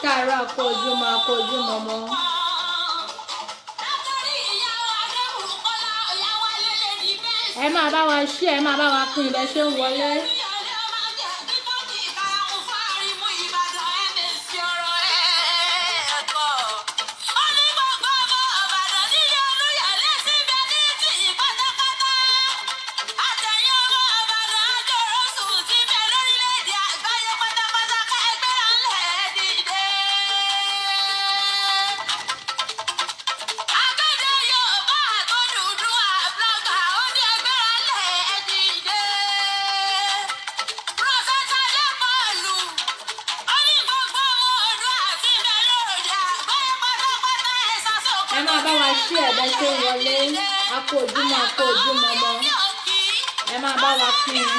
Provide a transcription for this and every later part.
káàárọ̀ akójúmọ́ mọ́. Ẹ máa bá wa ṣí, ẹ máa bá wa pín ibẹ̀ ṣe ń wọlé. Ṣí ẹ̀bẹ̀ ṣe ń wọlé akójúmọ́ mọ́. Ẹ máa bá wa pín.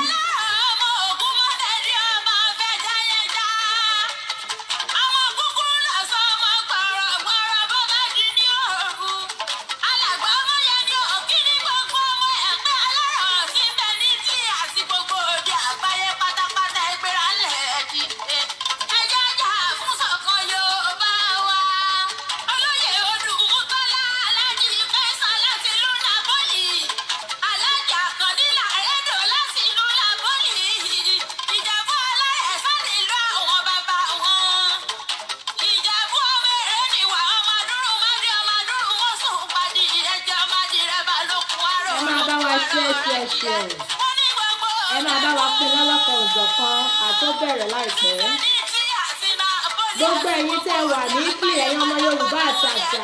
Ẹ máa bá wa pín lọ́lọ́kan òjọ̀kan àtọ́bẹ̀rẹ̀ láìpẹ́. Gbogbo ẹ̀yin tẹ́ wà ní kí ẹ̀yin ọmọ Yorùbá àtàtà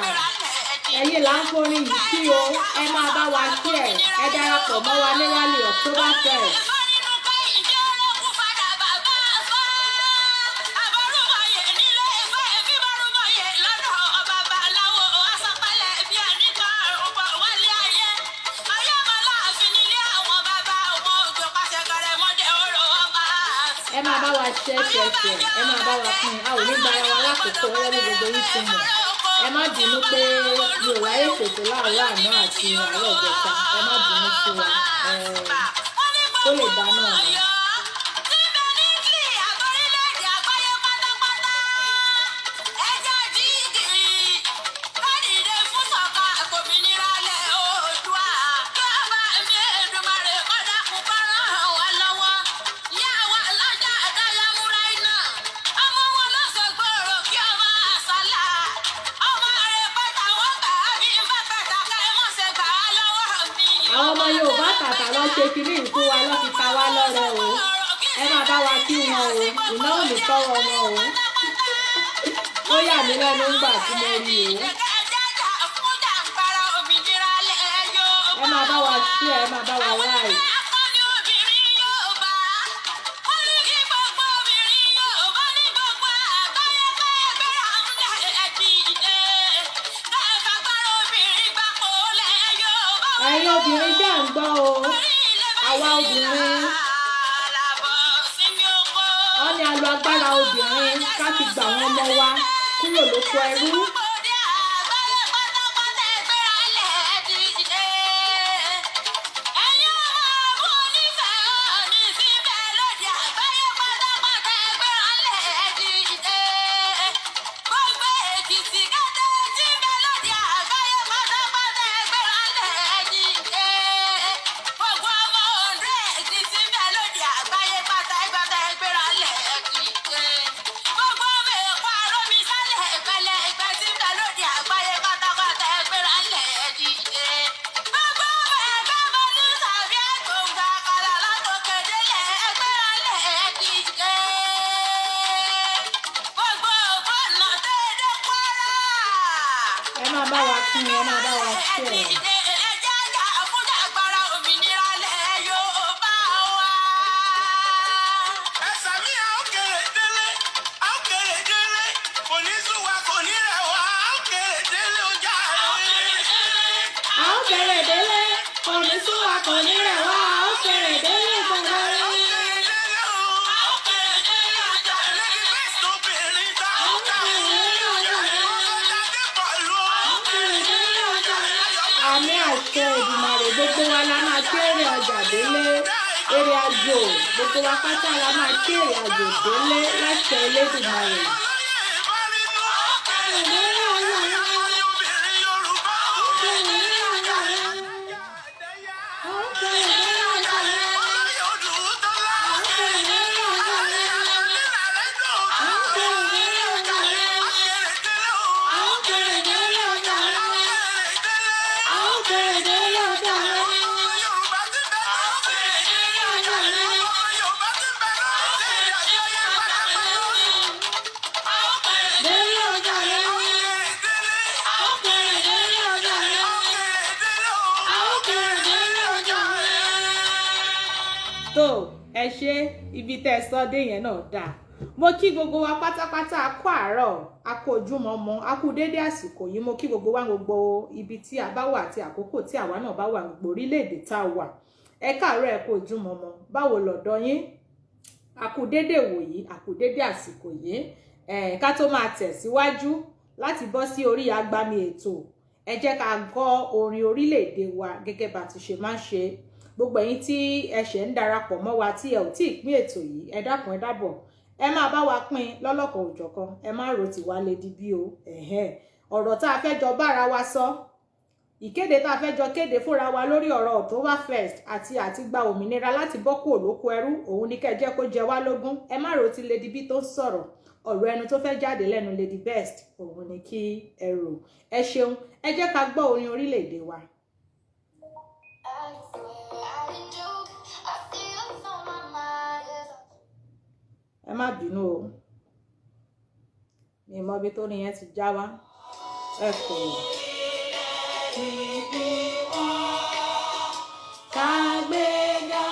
ẹ̀yin là ń forin yìí kí o. Ẹ máa bá wa kí ẹ darapọ̀ mọ́ wa ní rally October 1st. Ẹ máa bá wa ṣe ẹ máa bá wa pín. A ò ní gba ara wa lákòókò ẹlẹ́bí gbogbo yìí ti mọ̀. Ẹ má bínú pé mi ò ráyè ṣètò láàárọ̀ àná àti àárọ̀ ìjẹta. Ẹ má bínú sí wa kó lè dáná ọ̀nà. Àwọn ọmọ Yorùbá tàtà lọ ṣe kínní ìfún wa lọ́ fi ta wá lọ́rẹ o. Ẹ máa bá wa kí wọn o, iná ò ní tọ́wọ́ wọn o. Ó yà mí lẹ́nu ńgbà tí mo rí o. Ẹ máa bá wa ṣí ẹ máa bá wa láì. Ẹ̀yin obìnrin jẹ́ ń gbọ́ o, àwa obìnrin wọ́n ní a lo agbára obìnrin ká fi gbà wọ́n ọmọ wa kúrò lóko ẹrú. Ẹ máa bá wa kí ẹ máa bá wa ṣe ẹ. Àmì àṣẹ Èdùmàrè gbogbo wa la máa kéré ọjà délé, èrè àjò gbogbo wa pátá la máa kéré àjò délé láṣẹ Elédùmarè. ibi tẹ́ ẹ sọ dé yẹn náà dáa. Mo kí gbogbo wa pátápátá a kú àárọ̀, a kú ojúmọmọ, a kú dédé àsìkò yìí. Mo kí gbogbo wa gbogbo ibi tí a bá wà àti àkókò tí àwa náà bá wà gbogbo orílẹ̀-èdè tá a wà. Ẹ káàárọ̀, ẹ kú ojúmọmọ, báwo lọ́dọ̀ yín? A kú dédé wòyí, a kú dédé àsìkò yìí. Ká tó máa tẹ̀síwájú láti bọ́ sí orí agbami ètò, ẹ jẹ́ ká gbọ́ orin orílẹ̀-èdè wa gẹ́gẹ́ bá ti ṣe máa ń ṣe. Gbogbo ẹ̀yin tí ẹ ṣẹ̀ ń darapọ̀ mọ́ wa tí ẹ ò tí ì pín ètò yìí, ẹ dákun ẹ dábọ̀, ẹ máa bá wa pín lọ́lọ́kan òjọ̀kan, ẹ má rò tí wá lè di bí o. Ọ̀rọ̀ tá a fẹ́ jọ bára wa sọ, ìkéde tá a fẹ́ jọ kéde fúnra wa lórí ọ̀rọ̀ Oktoberfest àti gba òmìnira láti bọ́ kúrò lóko ẹrú, òun ní kẹ́ jẹ́ kó jẹ wá lógún. Ẹ má rò tí Lady B tó ń sọ̀rọ̀, ọ̀rọ̀ ẹnu tó fẹ́ jáde lẹ́nu Lady Best, òun ni kí ẹ rò. Ẹ ṣeun, ẹ jẹ́ ká gbọ́ orin orílẹ̀-èdè wa. Ẹ má bínú o, mi mọ ibi tó ní yẹn ti já wá. Ẹ kò Kàgbéga,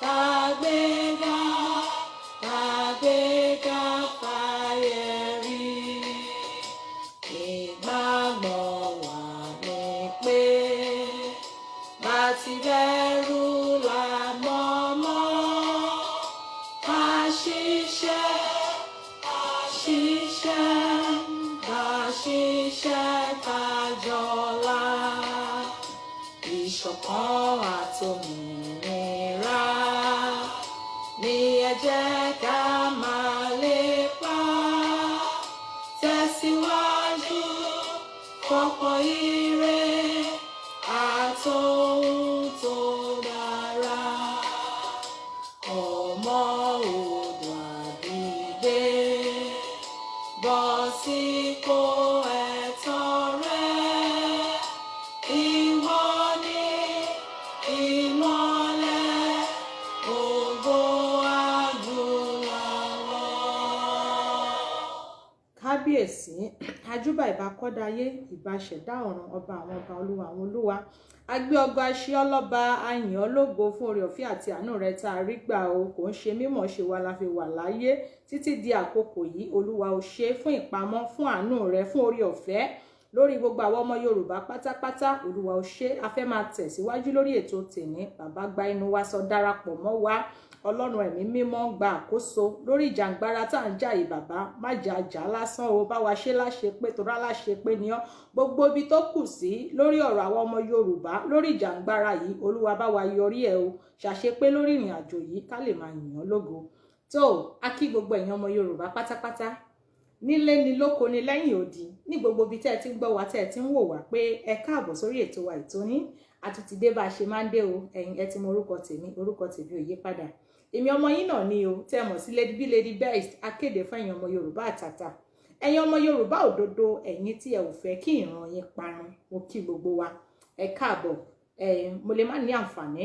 kàgbéga, kàgbéga fáyẹ̀rí. Ìgbàgbọ́ wa ni pé bá ti bẹ̀rù la mọ̀mọ́. Ká ṣiṣẹ́, ṣiṣẹ́, ká ṣiṣẹ́ ká jọlá. Ìṣọ̀kan àtòmìnira ni ẹ jẹ́ ká máa lépa. Tẹ̀síwájú fọ́pọ̀ ire àtòhun tó dára. Ọmọ Oòduà dìde, bọ́ sípò ẹ̀tọ́ rẹ. Ìwọ ni ìmọ́lẹ̀ ògo adúláwọ̀. Kábíyèsí, ajúbà ìbà kọ́dáyé, ìbà ṣẹ̀dá ọ̀run, ọba àwọn ọba, olúwa àwọn olúwa. A gbé ọgbà ṣe ọlọ́ba, a yìn ọ́ lógo fún oore ọ̀fẹ́ àti àánú rẹ tá a rí gbà o. Kò ń ṣe mímọ̀ ṣe wa la fi wà láyé títí di àkókò yìí. Olúwa o ṣé fún ìpamọ́, fún àánú rẹ, fún oore ọ̀fẹ́ lórí gbogbo àwọn ọmọ Yorùbá pátápátá. Olúwa o ṣé. A fẹ́ máa tẹ̀síwájú lórí ètò tèmi. Bàbá gba inú wa sọ, darapọ̀ mọ́ wa. Ọlọ́run ẹ̀mí mímọ́ gba àkóso lórí ìjàngbara tá à ń jà yìí. Bàbá má jà jà lásán o, bá wa ṣe láṣẹ pé torá láṣẹ pé ni ọ́. Gbogbo ibi tó kù sí lórí ọ̀rọ̀ àwọn ọmọ Yorùbá lórí ìjàngbara yìí, Olúwa bá wa yọrí ẹ̀ o. Ṣàṣepé lórí ìrìn àjò yìí ká lè máa yìn ọ́ lógo. Tó, a kí gbogbo ẹ̀yin ọmọ Yorùbá pátápátá, nílé ni lóko ni lẹ́yìn odi, ní gbogbo ibi tẹ́ ẹ ti ń gbọ́ wa, tẹ́ ẹ ti ń wò wá, pé ẹ káàbọ̀ sórí ètò wa ètò yín. A tún ti dé bá a ṣe máa ń dé o. Ẹ̀yin ẹ ti mọ orúkọ tèmi ò yí padà. Èmi ọmọ yín náà ni o, tẹ́ ẹ mọ̀ sí Lady B, Lady Best. Akéde fún ẹ̀yin ọmọ Yorùbá àtàtà, ẹ̀yin ọmọ Yorùbá òdodo, ẹ̀yin tí ẹ ò fẹ́ kí ìran yín parun. Mo kí gbogbo wa, ẹ káàbọ̀. Mo lè má ní àǹfààní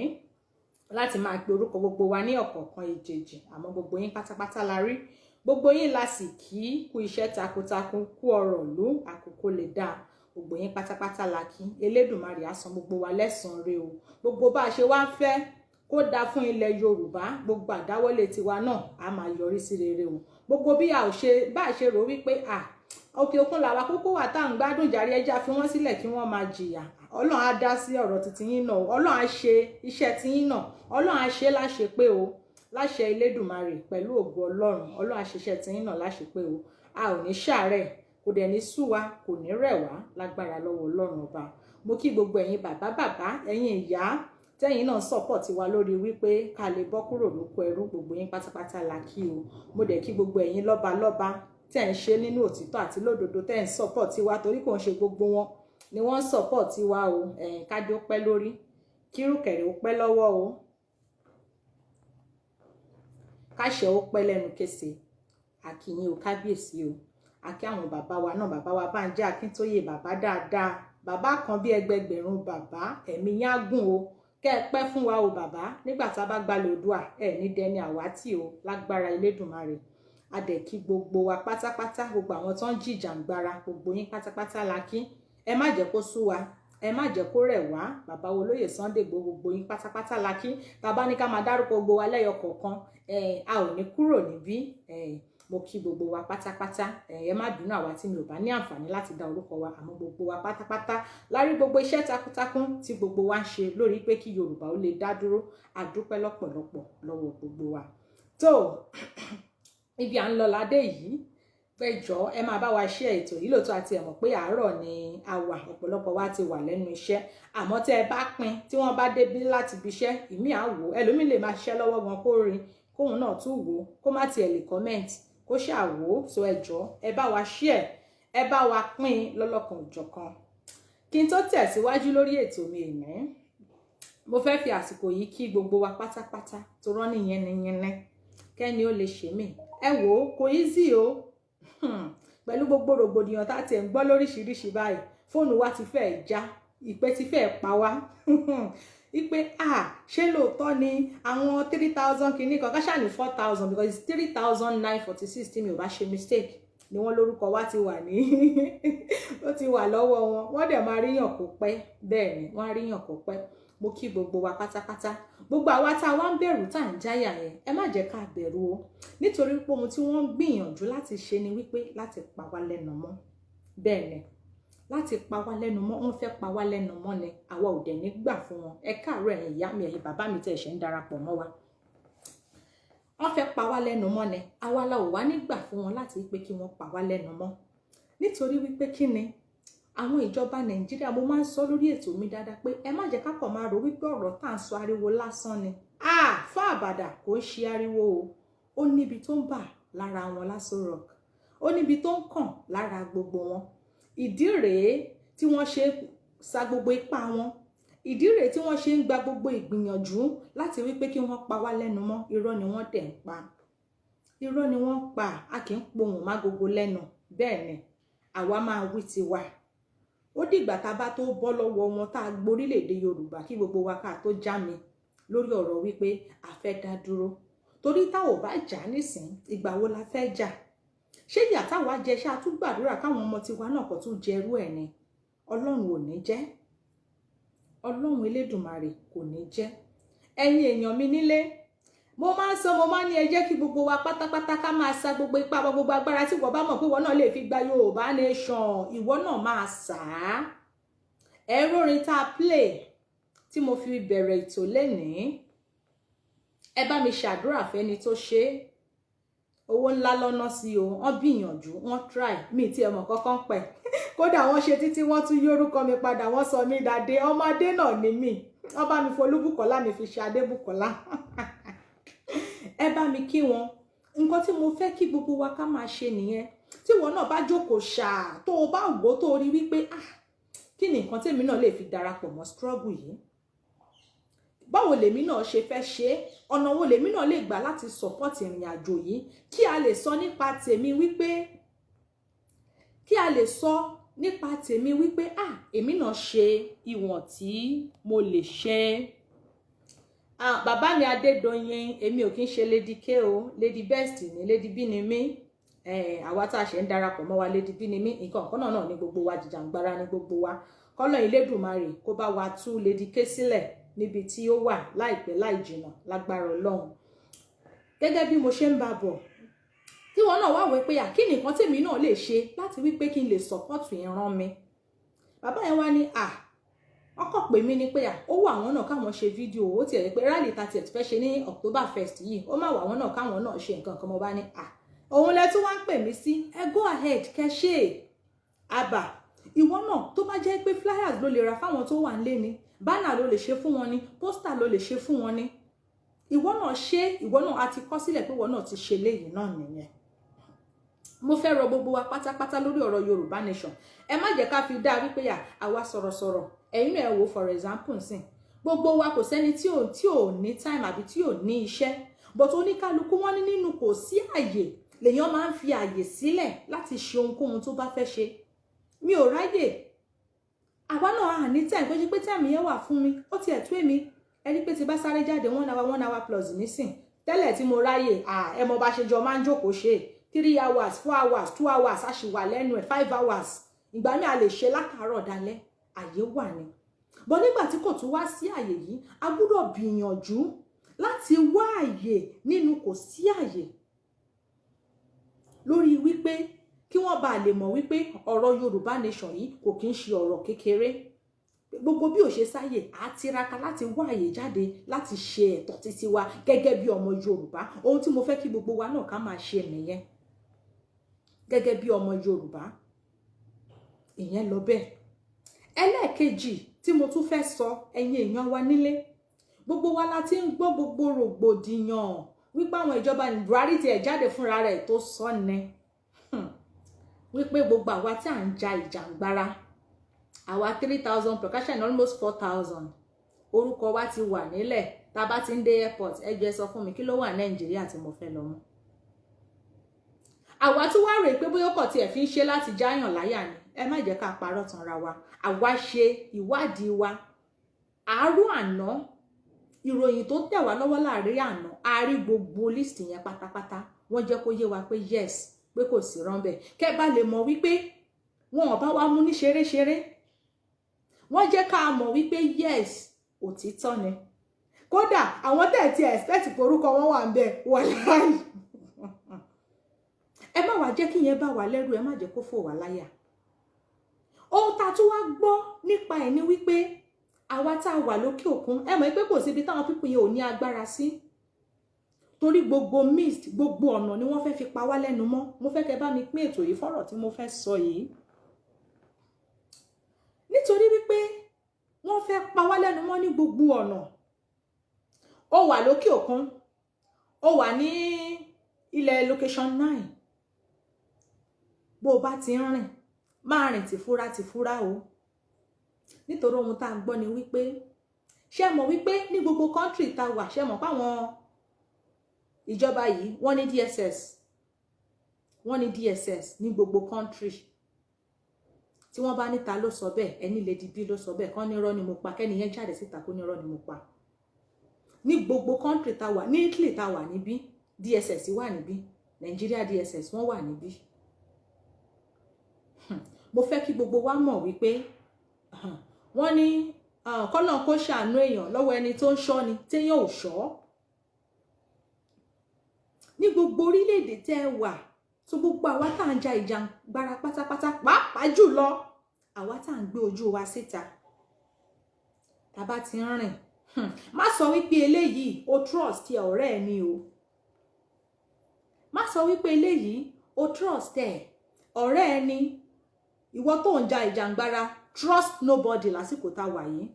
láti máa pe orúkọ gbogbo wa ní ọ̀kọ̀ọ̀kan èjèèjì, àmọ́ gbogbo yín pátápátá la rí. Gbogbo yín la sì kí kú iṣẹ́ takuntakun, kú ọrọ̀ ìlú, àkókò lè dáa. Gbogbo yín pátápátá la kí. Elédùmarè á san gbogbo wa lẹ́san rere o. Gbogbo bá a ṣe wá ń fẹ́ kó dáa fún ilẹ̀ Yorùbá, gbogbo àdáwọ́lé tiwa náà á máa yọrí sí rere o. Gbogbo bí a ò ṣe bá a ṣe rò wípé òkè òkun làwa kókó wà tá à ń gbádùn jàre, ẹja fi wọ́n sílẹ̀ kí wọ́n máa jìyà. Ọlọ́run á dá sí ọ̀rọ̀ titi yín náà, Ọlọ́run á ṣe iṣẹ́ ti yín náà, Ọlọ́run á ṣe láṣẹ pé o. Láṣẹ Elédùmarè pẹ̀lú ògo Ọlọ́run, Ọlọ́run á ṣiṣẹ́ ti yín náà láṣẹ pé o. A ò ní ṣàárẹ̀, kò dẹ̀ ní sú wa, kò ní rẹ̀ wá lágbára lọ́wọ́ Ọlọ́run ọba. Mo kí gbogbo ẹ̀yin bàbá, ẹ̀yin ìyá tẹ́yin náà support wa lórí wípé ká lè bọ́ kúrò lóko ẹrú. Gbogbo yín pátápátá la kí o. Mo dẹ̀ kí gbogbo ẹ̀yin lọ́ba tẹ́ ń ṣe nínú òtítọ́ àti lódodo, tẹ́ ń support wa, torí kò ń ṣe gbogbo wọn ni wọ́n support wa o. Kádé ó pẹ́ lórí, kírùkẹ̀rẹ̀ ó pẹ́ lọ́wọ́ o, káṣẹ ó pẹ́ lẹ́nu kése. Àkíyín o, kábíyèsí o. Àkí àwọn bàbá wa náà, bàbá wa Bánjí Akíntóyè, bàbá dáadáa, bàbá kan bí ẹgbẹgbẹ̀rún bàbá. Ẹ̀mí yín á gùn o, kẹ́ ẹ pẹ́ fún wa o bàbá. Nígbà tá a bá gbalẹ̀ Oòduà, ẹ ní dẹni àwátì o lágbára Elédùmarè. A dẹ̀ kí gbogbo wa pátápátá, gbogbo àwọn tó ń jìjàǹgbara, gbogbo yín pátápátá la kí. Ẹ má jẹ́ kó sú wa, ẹ má jẹ́ kó rẹ̀ wá. Bàbá olóyè Sunday gbogbo yín pátápátá la kí. Tá bá ní ká máa dárúkọ gbogbo wa lẹ́yọ kọ̀ọ̀kan, a ò ní kúrò níbí. Mo kí gbogbo wa pátápátá. Ẹ má bínú àwa tí mi ò bá ní àǹfààní láti dá orúkọ wa, àmọ́ gbogbo wa pátápátá lárí gbogbo iṣẹ́ takuntakun tí gbogbo wa ń ṣe lórí pé kí Yorùbá ó lè dá dúró. A dúpẹ́ lọ́pọ̀lọpọ̀ lọ́wọ́ gbogbo wa. tó ibi à ń lọ ládé yìí péjọ ẹ máa bá wa ṣe ètò yìí. Lóòótọ́ àti ẹ mọ̀ pé àárọ̀ ni a wà, ọ̀pọ̀lọpọ̀ wa ti wà lẹ́nu iṣẹ́, àmọ́ tẹ́ ẹ bá pín tí wọ́n bá débí láti ibi iṣẹ́ ìmí à wò, ẹlòmíì lè máa ṣiṣẹ́ lọ́wọ́ gan kó rí kóun náà tún wò kó má tiẹ̀ lè comment kó ṣàwò. So ẹjọ ẹ bá wa share, ẹ bá wa pín lọ́lọ́kan òjọ̀kan. Kí n tó tẹ̀síwájú lórí ètò mi èní, mo fẹ́ fi àsìkò yìí kí gbogbo wa pátápátá tó rán ní yẹnẹyẹnẹ kẹ́ni ó lè ṣe mí. Ẹ wò ó kò easy o. Pẹ̀lú gbogbo rògbòdìyàn tá ti ń gbọ́ lóríṣiríṣi báyìí, fóònù wa ti fẹ́ já, ìpè ti fẹ́ pa wá. Ìpè ṣé lóòótọ́ ni àwọn 3,000 kìíní kan káṣà ní 4,000 because it's 3,946 tí mi ò bá ṣe mistake ni wọ́n lórúkọ wa ti wà ní ó ti wà lọ́wọ́ wọn. Wọ́n dẹ̀ máa ríyàn kó pẹ́, bẹ́ẹ̀ ni wọ́n á ríyàn kó pẹ́. Mo kí gbogbo wa pátápátá. Gbogbo àwa tá wá ń bẹ̀rù tá ń jáyà yẹn, ẹ má jẹ́ ká bẹ̀rù o. Nítorí pé ohun tí wọ́n ń gbìyànjú láti ṣe ni wípé láti pa wá lẹ́nu mọ́. Bẹ́ẹ̀ ni, láti pa wá lẹ́nu mọ́, wọ́n fẹ́ pa wá lẹ́nu mọ́ ni. Àwa ò dẹ̀ ní gbà fún wọn. Ẹ káàárọ̀ ẹ̀yin ìyá mi, ẹ̀yin bàbá mi tẹ́ ṣe ń darapọ̀ mọ́ wa. Wọ́n fẹ́ pa wá lẹ́nu mọ́ ni. Àwa la ò wá ní gbà fún wọn láti pé kí wọ́n pa wá lẹ́nu mọ́. Nítorí wípé kí ni àwọn ìjọba Nàìjíríà, mo máa ń sọ lórí ètò mi dáadáa pé ẹ má jẹ́ ká kàn máa rò wípé ọ̀rọ̀ tá ń sọ ariwo lásán ni. Fún àbàdà kò ń ṣe ariwo o. Ó níbi tó ń bà lára wọn l'Aso Rock. Ó níbi tó ń kàn lára gbogbo wọn. Ìdí rèé tí wọ́n ṣe sa gbogbo ipá wọn. Ìdí rèé tí wọ́n ṣe ń gba gbogbo ìgbìyànjú láti wípé kí wọ́n pa wá lẹ́nu mọ́. Irọ́ ni wọ́n dẹ̀ ń pa. Irọ́ ni wọ́n pa. A kì í pohùn má gbogbo lẹ́nu. Bẹ́ẹ̀ ni àwa máa wí tiwa. Ó dìgbà tá bá tó bọ́ lọ́wọ́ wọn tá gborílẹ̀-èdè Yorùbá kí gbogbo wa ká tó já mi lórí ọ̀rọ̀ wípé a fẹ́ dá dúró. Torí tá ò bá jà nísìn, ìgbà wo la fẹ́ jà? Ṣé ìyà táwa jẹ ṣá tún gbàdúrà káwọn ọmọ tiwa náà kò tún jẹrú ẹ̀ ni? Ọlọ́run ò ní jẹ́. Ọlọ́run Elédùmarè kò ní jẹ́. Ẹ̀yin èèyàn mi nílé, mo máa ń sọ, mo máa ń ní ẹ jẹ́ kí gbogbo wa pátápátá ká máa sa gbogbo ipá wa, gbogbo agbára tí wọ́n bá mọ̀ pé wọ́n náà lè fi gba Yorùbá nation, ìwọ náà máa sà á. Ẹ̀rọ orin tá a play tí mo fi bẹ̀rẹ̀ ètò lénìí, ẹ bá mi ṣàdúrà fẹ́ni tó ṣe. Owó ńlá lọ́nà sí o, wọ́n gbìyànjú, wọ́n try, mi tí ẹ mọ̀ kankan pẹ̀. Kódà wọ́n ṣe títí wọ́n tún yí orúkọ mi padà, wọ́n sọ mí dàdé, ọmọdé náà ni mí. Wọ́n bá mi Folúbùkọ́lá mi fi ṣe Adébùkọ́lá. Ẹ bá mi kí wọn. Nǹkan tí mo fẹ́ kí gbogbo wa ká máa ṣe nìyẹn. Tí wọn náà bá jókòó ṣáà tó o bá wò tó rí wípé kí ni nǹkan tèmi náà lè fi darapọ̀ mọ́ struggle yìí? Báwo lèmi náà ṣe fẹ́ ṣe? Ọ̀nà wo lèmi náà lè gbà láti support ìrìn àjò yìí? Kí a lè sọ nípa tèmi wípé èmi náà ṣe ìwọ̀n tí mo lè ṣe. Bàbá mi Adédoyin, èmi ò kí ń ṣe Lady K o, Lady Best ni, Lady B ni mí. Àwa tá a ṣe ń darapọ̀ mọ́ wa Lady B ni mí. Nǹkan kan náà ni gbogbo wa, jìjàngbara ni gbogbo wa. Kọ́lọ́run Elédùmarè kó bá wa tú Lady K sílẹ̀ níbi tí ó wà láìpẹ́ láì jìnnà lágbára Ọlọ́run. Gẹ́gẹ́ bí mo ṣe ń bá bọ̀, tí wọn náà wá wí pé kí ni nǹkan tèmi náà lè ṣe láti wí pé kí n lè support ìran mi. Bàbá yẹn wá ní ọkọ̀ pè mí ní pé ó wà àwọn náà káwọn ṣe fídíò, ó tiẹ̀ rí pé rally 30th fẹ́ ṣe ní October 1st yìí, ó má wà àwọn náà káwọn náà ṣe nǹkan kan. Mo bá ní òun lẹ tún wá ń pè mí sí, ẹ go ahead kẹ́ ṣe àbà. Ìwọ náà tó bá jẹ́ pé flyers ló lè ra fáwọn tó wà nílé ni, banner ló lè ṣe fún wọn ni, poster ló lè ṣe fún wọn ni, ìwọ náà ṣe, ìwọ náà a ti kọ sílẹ̀ pé ìwọ náà ti ṣe léyìí náà nìyẹn. Mo fẹ́ rọ gbogbo wa pátápátá lórí ọ̀rọ̀ Yorùbá nation. Ẹ má jẹ́ ká fi dá wípé àwa sọ̀rọ̀sọ̀rọ̀. Ẹ̀yin náà ẹ wò for example nsìn. Gbogbo wa kò sẹ́ni tí ò ní time àbí tí ò ní iṣẹ́. But oníkálukú wọn ní nínú kò sí àyè. Lèyàn máa ń fi àyè sílẹ̀ láti ṣe ohunkóhun tó bá fẹ́ ṣe. Mi ò ráyè. Àwa náà ní time, kó ṣe pé time yẹn wà fún mi. Ó tiẹ̀ tó èmi. Ẹni pé ti bá sáré jáde 1 hour plus nísìn. Tẹ́lẹ̀ tí mo ráyè, ẹ mọ bá ṣe jọ máa ń jókòó ṣe. 3 hours, 4 hours, 2 hours, a ṣì wà lẹ́nu ẹ̀ 5 hours. Ìgbà mi a lè ṣe látàárọ̀ dalẹ́. àyè wà ní. Bọ́ nígbà tí kò tún wá sí àyè yìí, a gbọ́dọ̀ gbìyànjú láti wá àyè nínú kò sí àyè, lórí wípé kí wọ́n bá lè mọ̀ wípé ọ̀rọ̀ Yorùbá nation yìí kò kí ń ṣe ọ̀rọ̀ kékeré. Gbogbo bí ò ṣe sáyè, a tiraka láti wá àyè jáde láti ṣe ẹ̀tọ́ títí wa gẹ́gẹ́ bí ọmọ Yorùbá. Ohun tí mo fẹ́ kí gbogbo wa náà ká máa ṣe nìyẹn gẹ́gẹ́ bí ọmọ Yorùbá. Ìyẹn lọ bẹ́ẹ̀. Ẹlẹ́ẹ̀kejì tí mo tún fẹ́ sọ, ẹ̀yin èèyàn wa nílé, gbogbo wa la ti ń gbọ́ gbogbo rògbòdìyàn wípé àwọn ìjọba Buhari ti ẹ̀ jáde fúnra rẹ̀ tó sọ ni wípé gbogbo àwa tí à ń ja ìjàngbara, àwa 3,000 percussion almost 4,000, orúkọ wa ti wà nílẹ̀. Tá bá ti ń dé airport, ẹ jẹ́ sọ fún mi kí ló wà Nàìjíríà tí mo fẹ́ lọ mú. Àwa tún wá rò pé bóyá kò tiẹ̀ fi ń ṣe láti jáyàn láyà ni. Ẹ má jẹ́ ká parọ́ tanra wa. Àwa ṣe ìwádìí wa. Àárọ̀ àná, ìròyìn tó tẹ̀ wá lọ́wọ́ láàrin àná, a rí gbogbo list yẹn pátápátá. Wọ́n jẹ́ kó yé wa pé yes, pé kò sí rọ́ńbẹ̀. Kẹ́ bá lè mọ̀ wípé wọn ò bá wa mú ní ṣeré-ṣeré. Wọ́n jẹ́ ká mọ̀ wípé yes, òtítọ́ ni. Kódà àwọn tẹ̀ tí expect pé orúkọ wọn wà ńbẹ̀ wàláhì. Ẹ má wá jẹ́ kí yẹn bá wa lẹ́rù, ẹ má jẹ́ kó fò wá láyà. Ohun tá tún wá gbọ́ nípa ẹ̀ ni wípé àwa tá wà lókè òkun, ẹ mọ̀ pé kò síbi táwọn pípù yẹn ò ní agbára sí. Torí gbogbo mist, gbogbo ọ̀nà ni wọ́n fẹ́ fi pa wá lẹ́nu mọ́. Mo fẹ́ kẹ́ bá mi pín ètò yìí fọ́rọ̀ tí mo fẹ́ sọ yìí. Nítorí wípé wọ́n fẹ́ pa wá lẹ́nu mọ́ ní gbogbo ọ̀nà. Ó wà lókè òkun, ó wà ní ilẹ̀ location 9. Bó bá ti ń rìn, máa rìn tìfura o. Nítorí ohun tá ń gbọ́ ni wípé, ṣé mọ̀ wípé ní gbogbo country tá wà, ṣé mọ̀ páwọn ìjọba yìí wọ́n ní DSS. Wọ́n ní DSS ní gbogbo country. Tí wọ́n bá níta ló sọ bẹ́ẹ̀, ẹni Lady B ló sọ bẹ́ẹ̀, kán ní irọ́ ni mo pa, kẹ́ni yẹn jáde síta kó ní irọ́ ni mo pa. Ní gbogbo country tá wà, ní Italy tá wà níbí, DSS wà níbí, Nigeria DSS wọ́n wà níbí. Mo fẹ́ kí gbogbo wa mọ̀ wípé wọ́n ní kọ́nà kó ṣàánú èèyàn lọ́wọ́ ẹni tó ń ṣọ́ ni téèyàn ò ṣọ́. Ní gbogbo orílẹ̀-èdè tẹ́ wà, tó gbogbo àwa tá ń ja ìjàngbara pátápátá, pàápàá jùlọ àwa tá ń gbé ojú wa síta. Tá bá ti ń rìn, má sọ wípé eléyìí o trust ẹ ọ̀rẹ́ ẹ ni o. Má sọ wípé eléyìí o trust ẹ ọ̀rẹ́ ẹ ni. Ìwọ tó ń ja ìjàngbara, trust nobody lásìkò tá wà yìí.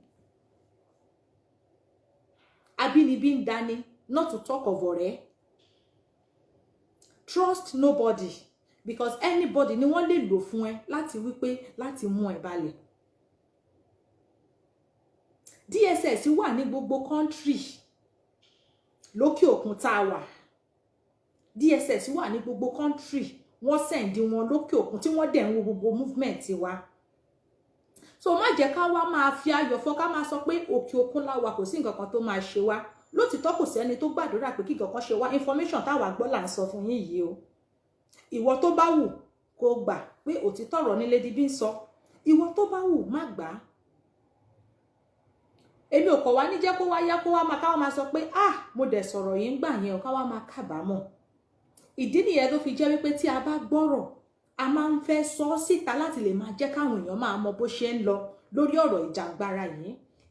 Abínibí ń dání, not to talk of ọ̀rẹ́. Trust nobody, because anybody ni wọ́n lè lò fún ẹ láti wípé láti mú ẹ balẹ̀. DSS wà ní gbogbo country lókè òkun tá wà. DSS wà ní gbogbo country, wọ́n send wọn lókè òkun tí wọ́n dẹ̀ ń wo gbogbo movement wa. So má jẹ́ ká wá máa fi ayọ̀ fọ́ ká máa sọ pé òkè òkun la wà, kò sí nǹkan kan tó máa ṣe wá. Lótìtọ́ kò sẹ́ni tó gbàdúrà pé kí nǹkan kan ṣe wá. Information táwa gbọ́ là ń sọ fún yín yìí o. Ìwọ tó bá wù kó gbà pé òtítọ́ ọ̀rọ̀ ní Lady B ń sọ. Ìwọ tó bá wù má gbà. Èmi ò kọ̀ wá ní jẹ́ kó wá yá kó wá máa ká wá máa sọ pé mo dẹ̀ sọ̀rọ̀ yìí ń gbà yẹn ká wá máa kábàámọ̀. Ìdí nìyẹn tó fi jẹ́ wípé tí a bá gbọ́rọ̀, a máa ń fẹ́ sọ síta láti lè máa jẹ́ káwọn èèyàn máa mọ bó ṣe ń lọ lórí ọ̀rọ̀ ìjàngbara yìí.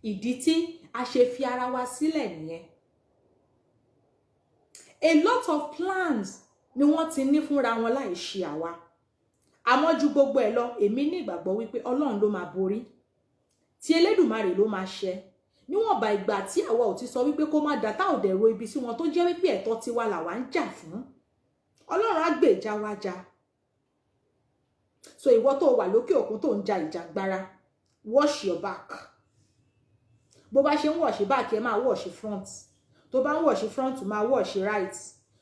Ìdí tí a ṣe fi ara wa sílẹ̀ nìyẹn. A lot of plans ni wọ́n ti ní fúnra wọn láì ṣe àwa. Àmọ́ ju gbogbo ẹ̀ lọ, èmi ní ìgbàgbọ́ wípé Ọlọ́run ló máa borí. Tí Elédùmarè ló máa ṣẹ. Níwọ̀nba ìgbà tí àwa ò ti sọ wípé kó má dá tá ò dẹ̀ ro ibi sí wọn tó jẹ́ wípé ẹ̀tọ́ tiwa làwa ń jà fún. Ọlọ́run á gbèjà wa jà. So ìwọ tó wà lókè òkun tó ń ja ìjàngbara, wash your back. Bó bá ṣe ń wash back ẹ máa wash front. Tó bá ń wash front máa wash right.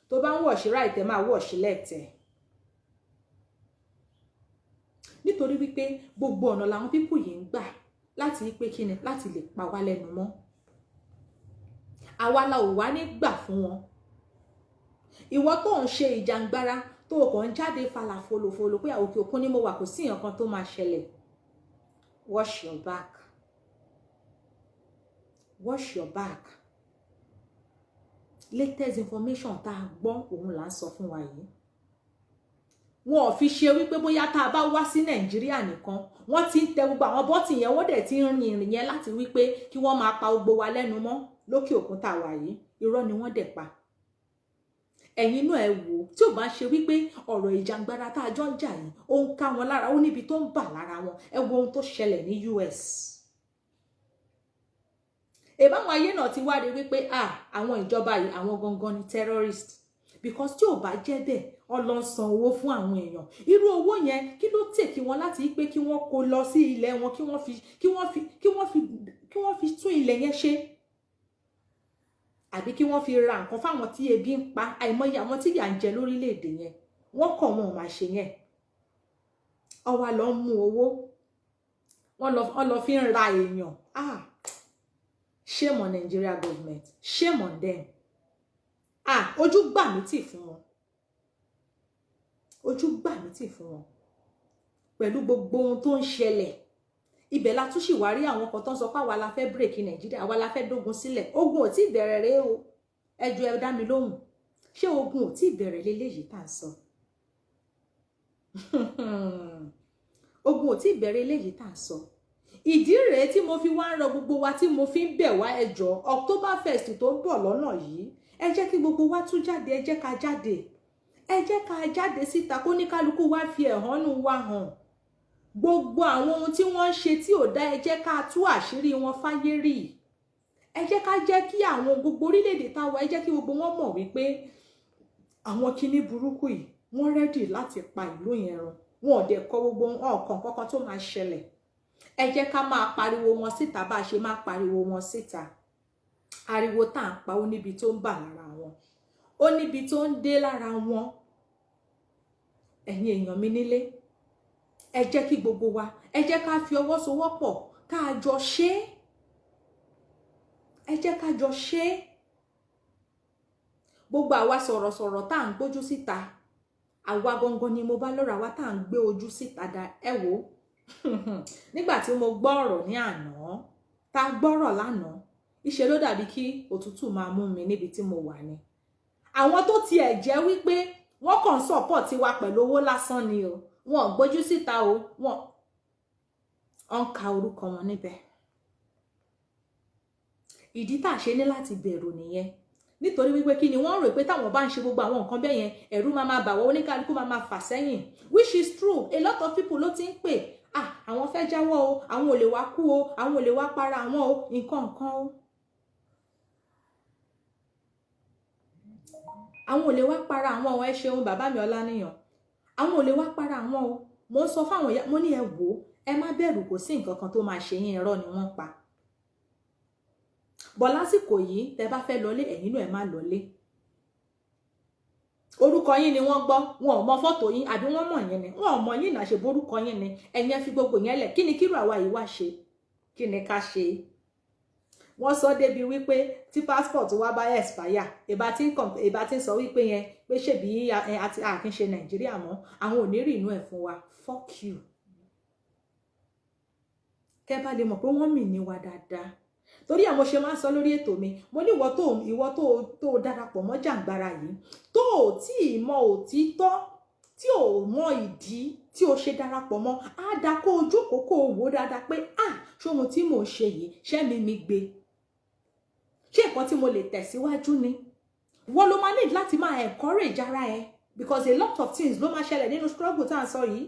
Tó bá ń wash right ẹ máa wash left ẹ. Nítorí wípé gbogbo ọ̀nà làwọn pípù yìí ń gbà láti wípé kíni láti lè pa wá lẹ́nu mọ́. Àwa la ò wá ní gbà fún wọn. Ìwọ tó ń ṣe ìjàngbara tó kàn ń jáde falà folofolo pé òkè òkun ni mo wà kò sí nǹkan tó máa ṣẹlẹ̀. Wash your back. Wash your back. Latest information tá a gbọ́ òun là ń sọ fún wa yìí. Wọn ò fi ṣe wípé bóyá tá a bá wá sí Nàìjíríà nìkan, wọ́n ti ń tẹ gbogbo àwọn bọ́tì yẹn, wọ́n dẹ̀ ti ń rin ìrìn yẹn láti wípé kí wọ́n máa pa gbogbo wa lẹ́nu mọ́ lókè òkun tá a wà yìí. Irọ́ ni wọ́n dẹ̀ pa. Ẹ̀yin náà ẹ wò tí ò bá ṣe wípé ọ̀rọ̀ ìjàngbara tá a jọ ń jà yìí ó ń ká wọn lára, ó níbi tó ń bà lára wọn. Ẹ wo ohun tó ṣẹlẹ̀ ní US. Èbáwọn ayé náà ti wá rí wípé àwọn ìjọba yìí àwọn gangan ni terrorist, because tí ò bá jẹ́ bẹ́ẹ̀ wọ́n lọ san owó fún àwọn èèyàn. Irú owó yẹn kí ló tèkì wọn láti pé kí wọ́n kó lọ sí ilẹ̀ wọn kí wọ́n fi tún ilẹ̀ yẹn ṣe, àbí kí wọ́n fi ra nǹkan fáwọn tí ebi ń pa. Àìmọye àwọn tí yà ń jẹ lórílẹ̀-èdè yẹn wọ́n kọ̀ wọn ò máa ṣe yẹn. Ó wá lọ mú owó wọ́n lọ fi ń ra èèyàn. Shame on Nigeria government, shame on them. Ojú gbà mí tì fún wọn. Ojú gbà mí tì fún wọn. Pẹ̀lú gbogbo ohun tó ń ṣẹlẹ̀. Ibẹ̀ la tún sì wá rí àwọn kan tó ń sọ pé àwa la fẹ́ break Nàìjíríà, àwa la fẹ́ dógun sílẹ̀. Ogun ò tí bẹ̀rẹ̀ rèé o. Ẹ jọ̀ọ́ ẹ dá mi lóhùn. Ṣé ogun ò tí bẹ̀rẹ̀ leléyìí tá ń sọ? Ogun ò tí bẹ̀rẹ̀ leléyìí tá ń sọ. Ìdí rèé tí mo fi wá ń rọ gbogbo wa, tí mo fi ń bẹ̀ wá, ẹ jọ̀ọ́ Oktoberfest tó ń bọ̀ lọ́nà yìí, ẹ jẹ́ kí gbogbo wa tún jáde, ẹ jẹ́ ká jáde. Ẹ jẹ́ ká jáde síta kó ní kálukú wá fi ẹ̀hónú wa hàn. Gbogbo àwọn ohun tí wọ́n ń ṣe tí ò dá, ẹ jẹ́ ká tú àṣírí wọn fáyé rí. Ẹ jẹ́ ká jẹ́ kí àwọn gbogbo orílẹ̀-èdè tá wà, ẹ jẹ́ kí gbogbo wọn mọ̀ wípé àwọn kinní burúkú yìí wọ́n rẹ́dì láti pa ìlú yẹn run. Wọn ò dẹ̀ kọ gbogbo ọ̀kan kankan tó máa ṣẹlẹ̀. Ẹ jẹ́ ká máa pariwo wọn síta bá a ṣe máa pariwo wọn síta. Ariwo tá à ń pa ó níbi tó ń bà lára wọn. Ó níbi tó ń dé lára wọn. Ẹ̀yin èèyàn mi nílé. Ẹ jẹ́ kí gbogbo wa, ẹ jẹ́ ká fi ọwọ́ sowọ́pọ̀ ká jọ ṣe. Ẹ jẹ́ ká jọ ṣe. Gbogbo àwa sọ̀rọ̀sọ̀rọ̀ tá à ń gbójú síta. Àwa gangan ni mo bá lọ́rọ̀, àwa tá à ń gbé ojú síta dá. Ẹ wò. Nígbà tí mo gbọ́ ọ̀rọ̀ ní àná, tá gbọ́rọ̀ lánàá, ìṣe ló dàbí kí òtútù máa mú mi níbi tí mo wà ni. Àwọn tó tiẹ̀ jẹ́ wípé wọ́n kàn support wa pẹ̀lú owó lásán ni o. Wọ́n gbójú síta o, wọ́n ka orúkọ wọn níbẹ̀. Ìdí tá ṣe ní láti bẹ̀rù nìyẹn. Nítorí wípé kí ni wọ́n rò pé táwọn bá ń ṣe gbogbo àwọn nǹkan bẹ́ẹ̀ yẹn, ẹ̀rù máa bà wọ́n, oníkálukú máa fà sẹ́yìn. Which is true. A lot of people ló ti ń pè, àwọn fẹ́ jáwọ́ o, àwọn ò lè wá kú o, àwọn ò lè wá para àwọn o, nǹkan o. Àwọn ò lè wá para àwọn o, ẹ ṣeun bàbá mi Ọláníyàn. Àwọn ò lè wá para àwọn o. Mo sọ fáwọn ìyá, mo ní ẹ wò, ẹ má bẹ̀rù, kò sí nǹkan kan tó máa ṣe yín, irọ́ ni wọ́n pa. Bọ̀ lásìkò yìí, tẹ bá fẹ́ lọlé, ẹ̀yin náà ẹ má lọlé. Orúkọ yín ni wọ́n gbọ́, wọn ò mọ fọ́tò yín, àbí wọ́n mọ̀ yín ni. Wọn ò mọ yín náà ṣe borúkọ yín ni. Ẹ̀yin ẹ fi gbogbo yẹn lẹ̀. Kí ni kírú àwa yìí wá ṣe? Kí ni ká ṣe? Wọ́n sọ débi wípé tí passport wa bá expire, ìbá tí ń sọ wípé yẹn pé ṣèbí àkín ṣe Nàìjíríà mọ́, àwọn ò ní rí inú ẹ̀ fún wa. Fuck you. Kẹ́ bá lè mọ̀ pé wọ́n mì ní wa dáadáa. Torí àwọn ṣe máa ń sọ lórí ètò mi, mo ní ìwọ tó darapọ̀ mọ́ jàǹgbara yìí, tó tí ì mọ òtítọ́, tí ò mọ ìdí tí o ṣe darapọ̀ mọ́, á dá kó o jókòó kó o wò dáadáa pé ṣóhun tí mò ń ṣe yìí, ṣẹ́mi mi gbé. Ṣé nǹkan tí mo lè tẹ̀síwájú ni? Wọ́n ló máa need láti máa encourage ara ẹ, because a lot of things ló máa ṣẹlẹ̀ nínú struggle tá à ń sọ yìí.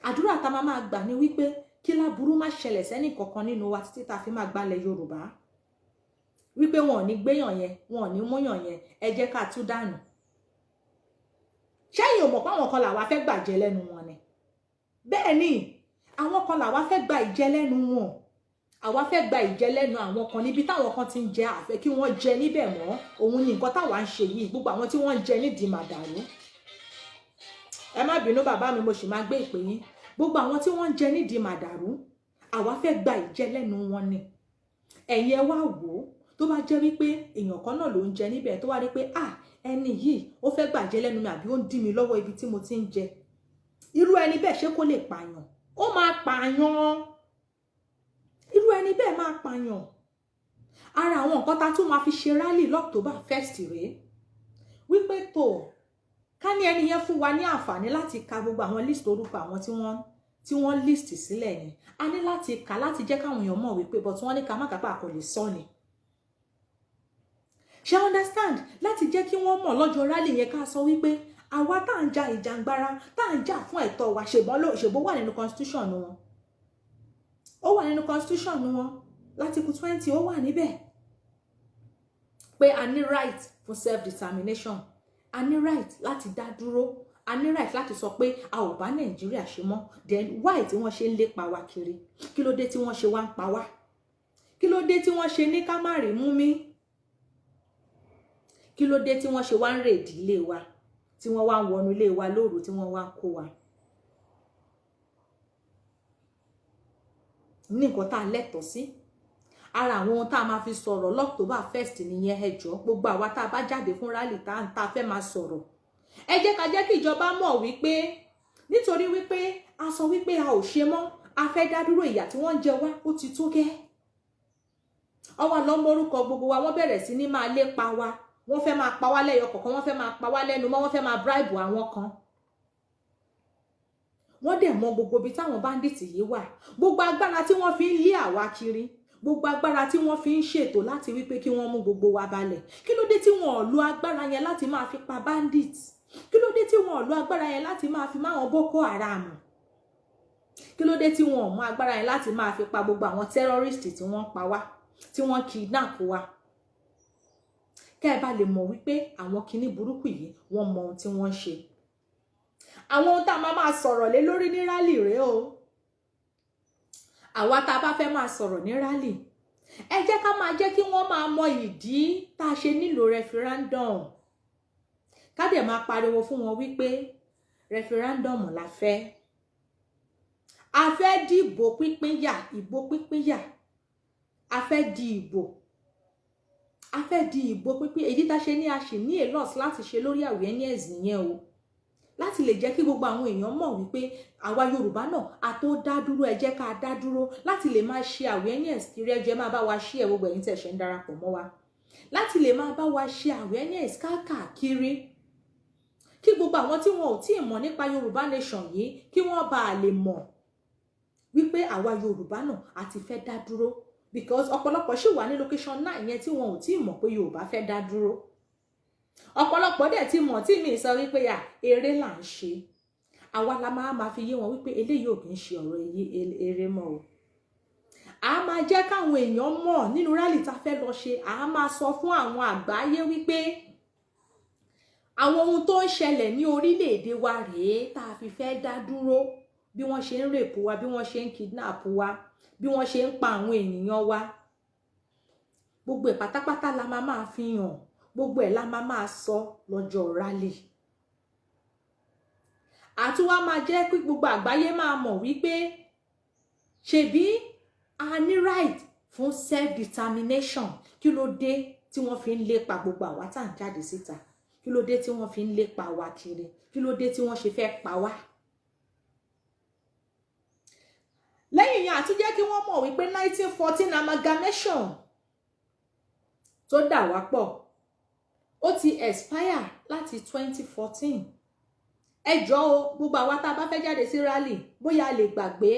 Àdúrà tá máa gbà ní wípé kí láburú má ṣẹlẹ̀ sẹ́nì kankan nínú wa títí tá fi máa gbalẹ̀ Yorùbá. Wípé wọn ò ní gbéyàn yẹn, wọn ò ní múyàn yẹn, ẹ jẹ́ ká tú dànù. Ṣẹ́yìn ò mọ̀ pé àwọn kan làwa fẹ́ gbàjẹ́ lẹ́nu wọn ni. Bẹ́ẹ̀ ni, àwọn kan làwa fẹ́ gba ìjẹ lẹ́nu wọn. Àwa fẹ́ gba ìjẹ lẹ́nu àwọn kan níbi táwọn kan ti ń jẹ, àfẹ́ kí wọ́n jẹ níbẹ̀ mọ́. Òun ni nǹkan táwa ń ṣe yìí, gbogbo àwọn tí wọ́n ń jẹ nídìí màdàrú. Ẹ má bínú bàbá mi, mo sì máa gbé ìpè yín. Gbogbo àwọn tí wọ́n ń jẹ nídìí màdàrú, àwa fẹ́ gba ìjẹ lẹ́nu wọn ni. Ẹ̀yin ẹ wá wò ó, tó bá jẹ́ wípé èèyàn kan náà ló ń jẹ níbẹ̀, tó wá rí pé ẹni yìí ó fẹ́ gbàjẹ́ lẹ́nu mi, àbí ó ń dí mi lọ́wọ́ ibi tí mo ti ń jẹ. Irú ẹni bẹ́ẹ̀ ṣé kó lè pààyàn? ó máa pààyàn, irú ẹni bẹ́ẹ̀ máa pààyàn. Ara àwọn nǹkan tá tún máa fi ṣe rally l'October 1st rèé wípé tó ká ní ẹni yẹn fún wa ní àǹfààní láti ka gbogbo àwọn list orúkọ àwọn tí wọ́n list sílẹ̀ ni a ní láti kà láti jẹ́ káwọn èèyàn mọ̀ wípé but wọ́n ní ká má kápá kò lè sọ ni. Ṣé understand? Láti jẹ́ kí wọ́n mọ̀ lọ́jọ́ rally yẹn ká sọ wípé àwa tá à ń ja ìjàngbara tá à ń jà fún ẹ̀tọ́ wa ṣèbó wà nínú constitution wọn, ó wà nínú constitution wọn l'article 20 ó wà níbẹ̀ pé a ní right for self determination, a ní right láti dá dúró, a ní right láti sọ pé a ò bá Nàìjíríà ṣe mọ́. Then why tí wọ́n ṣe ń lépa wa kiri? Kí ló dé tí wọ́n ṣe wá ń pa wá? Kí ló dé tí wọ́n ṣe ní ká má rí mú mi? Kí ló dé tí wọ́n ṣe wá ń rèdí ilé wa, tí wọ́n wá ń wọnú ilé wa lóru, tí wọ́n wá ń kó wa? Ní nǹkan tá a lẹ́tọ̀ọ́ sí. Ara àwọn ohun tá a máa fi sọ̀rọ̀ l'October 1st nìyẹn. Ẹ jọ̀ọ́ gbogbo àwa tá a bá jáde fún rally tá a fẹ́ máa sọ̀rọ̀, ẹ jẹ́ ká jẹ́ kí ìjọba mọ̀ wípé nítorí wípé a sọ wípé a ò ṣe mọ́, a fẹ́ dá dúró ìyà tí wọ́n ń jẹ wá, ó ti tó gẹ́. Ọwọ́ lọ mórúkọ gbogbo wa, wọ́n bẹ̀rẹ̀ sí ní máa lépa wa, wọ́n fẹ́ máa pa wá lẹ́yọ kọ̀ọ̀kan, wọ́n fẹ́ máa pa wá lẹ́nu mọ́, wọ́n fẹ́ máa bribe àwọn kan. Wọ́n dẹ̀ mọ gbogbo ibi táwọn bandits yìí wà, gbogbo agbára tí wọ́n fi ń lé àwa kiri, gbogbo agbára tí wọ́n fi ń ṣètò láti wípé kí wọ́n mú gbogbo wa balẹ̀. Kí ló dé tí wọ́n ò lo agbára yẹn láti máa fi pa bandits? Kí ló dé tí wọ́n ò lo agbára yẹn láti máa fi máwọn Boko Haram? Kí ló dé tí wọ́n ò mú agbára yẹn láti máa fi pa gbogbo àwọn terrorist tí wọ́n pa wá, tí wọ́n kidnap wa? Kẹ́ ẹ bá lè mọ̀ wípé àwọn kinní burúkú yìí wọ́n mọ ohun tí wọ́n ń ṣe. Àwọn ohun tá a máa sọ̀rọ̀ lé lórí ní rally rèé o. Àwa tá a bá fẹ́ máa sọ̀rọ̀ ní rally, ẹ jẹ́ ká máa jẹ́ kí wọ́n máa mọ ìdí tá a ṣe nílò referendum. Ká dẹ̀ máa pariwo fún wọn wípé referendum la fẹ́. A fẹ́ dìbò pínpínyà, ìbò pínpínyà. A fẹ́ di ìbò. A fẹ́ di ìbò pínpín. Èyí tá a ṣe ní a ṣì ní a lot láti ṣe lórí awareness nìyẹn o. Láti lè jẹ́ kí gbogbo àwọn èèyàn mọ̀ wípé àwa Yorùbá náà a tó dá dúró, ẹ jẹ́ ká dá dúró. Láti lè máa ṣe awareness kiri, ẹ jẹ́ máa bá wa share gbogbo ẹ̀yin tẹ́ ṣe ń darapọ̀ mọ́ wa. Láti lè máa bá wa ṣe awareness káàkiri. Kí gbogbo àwọn tí wọn ò tí ì mọ̀ nípa Yorùbá nation yìí kí wọ́n bá lè mọ̀ wípé àwa Yorùbá náà a ti fẹ́ dá dúró. Because ọ̀pọ̀lọpọ̀ ṣì wà ní location 9 yẹn tí wọn ò tí ì mọ̀ pé Yorùbá fẹ́ dá dúró. Ọ̀pọ̀lọpọ̀ dẹ̀ ti mọ̀ tí mi sọ wípé eré là ń ṣe. Àwa la máa fi yé wọn wípé eléyìí ò kì í ṣe ọ̀rọ̀ eré mọ́ o. A máa jẹ́ káwọn èèyàn mọ̀ nínú rally tá fẹ́ lọ ṣe. A máa sọ fún àwọn àgbáyé wípé àwọn ohun tó ń ṣẹlẹ̀ ní orílẹ̀-èdè wa rèé tá a fi fẹ́ dá dúró. Bí wọ́n ṣe ń rape wa, bí wọ́n ṣe ń kidnap wa, bí wọ́n ṣe ń pa àwọn ènìyàn wa. Gbogbo ẹ̀ pátápátá la máa fi hàn. Gbogbo ẹ̀ la máa sọ lọ́jọ́ rally. Àtúwá máa jẹ́ pé gbogbo àgbáyé máa mọ̀ wípé ṣebí a ní right fún self determination. Kí ló dé tí wọ́n fi ń lépa gbogbo àwa tá à ń jáde síta? Kí ló dé tí wọ́n fi ń lépa wa kiri? Kí ló dé tí wọ́n ṣe fẹ́ pa wá? Lẹ́yìn yẹn àti jẹ́ kí wọ́n mọ̀ wípé 1914 amalgamation tó dà wá pọ̀ ó ti expire láti 2014. Ẹ jọ̀ọ́ o, gbogbo àwa tá a bá fẹ́ jáde sí rally bóyá a lè gbàgbé,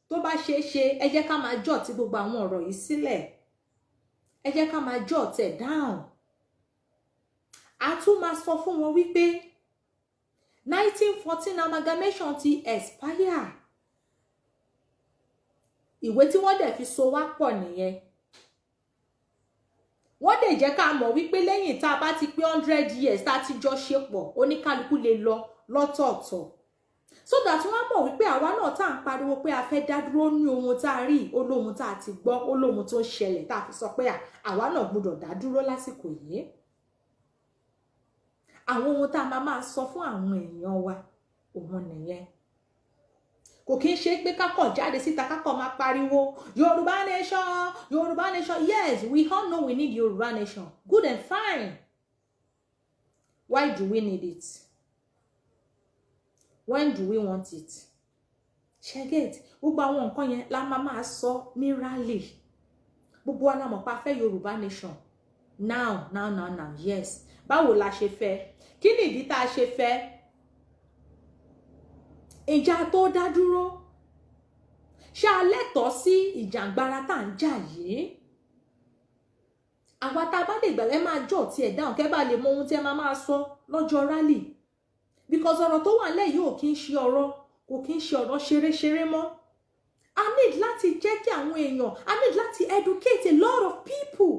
tó bá ṣeé ṣe ẹ jẹ́ ká máa jot ti gbogbo àwọn ọ̀rọ̀ yìí sílẹ̀. Ẹ jẹ́ ká máa jot ẹ̀ down. A tún máa sọ fún wọn wípé 1914 amalgamation ti expire. Ìwé tí wọ́n dẹ̀ fi so wá pọ̀ nìyẹn. Wọ́n dẹ̀ jẹ́ ká mọ̀ wípé lẹ́yìn tá a bá ti pé 100 years tá a ti jọ ṣe pọ̀, oníkálukú lè lọ lọ́tọ̀ọ̀tọ̀. So that wọ́n mọ̀ wípé àwa náà tá à ń pariwo pé a fẹ́ dá dúró ní ohun tá a rí, olóhun tá a ti gbọ́, olóhun tó ń ṣẹlẹ̀ tá a fi sọ pé àwa náà gbọ́dọ̀ dá dúró lásìkò yìí. Àwọn ohun tá a máa sọ fún àwọn èèyàn wa, òun nìyẹn. Kò kí ń ṣe pé kákọ̀ jáde síta kákọ̀ máa pariwo Yorùbá nation, Yorùbá nation. Yes, we all know we need Yorùbá nation. Good and fine. Why do we need it? When do we want it? ṣẹ́gẹ̀t gbogbo àwọn nǹkan yẹn la máa sọ ní rally gbogbo wa la mọ̀ pa fẹ́ Yorùbá nation now yes báwo la ṣe fẹ́ kí ni ìdí tá a ṣe fẹ́ ìjà tó dá dúró ṣé a lẹ́tọ̀ọ́ sí ìjàngbara tá à ń jà yìí àwa tá a bá lè gbàgbé máa jọ tiẹ̀ dáhùn kẹ́ bá lè mọ ohun tí ẹ máa sọ lọ́jọ́ rally because ọ̀rọ̀ tó wà nílẹ̀ yìí ò kí ń ṣe ọ̀rọ̀ kò kí ń ṣe ọ̀rọ̀ ṣeré mọ́ I need láti jẹ́ kí àwọn èèyàn I need láti educate a lot of people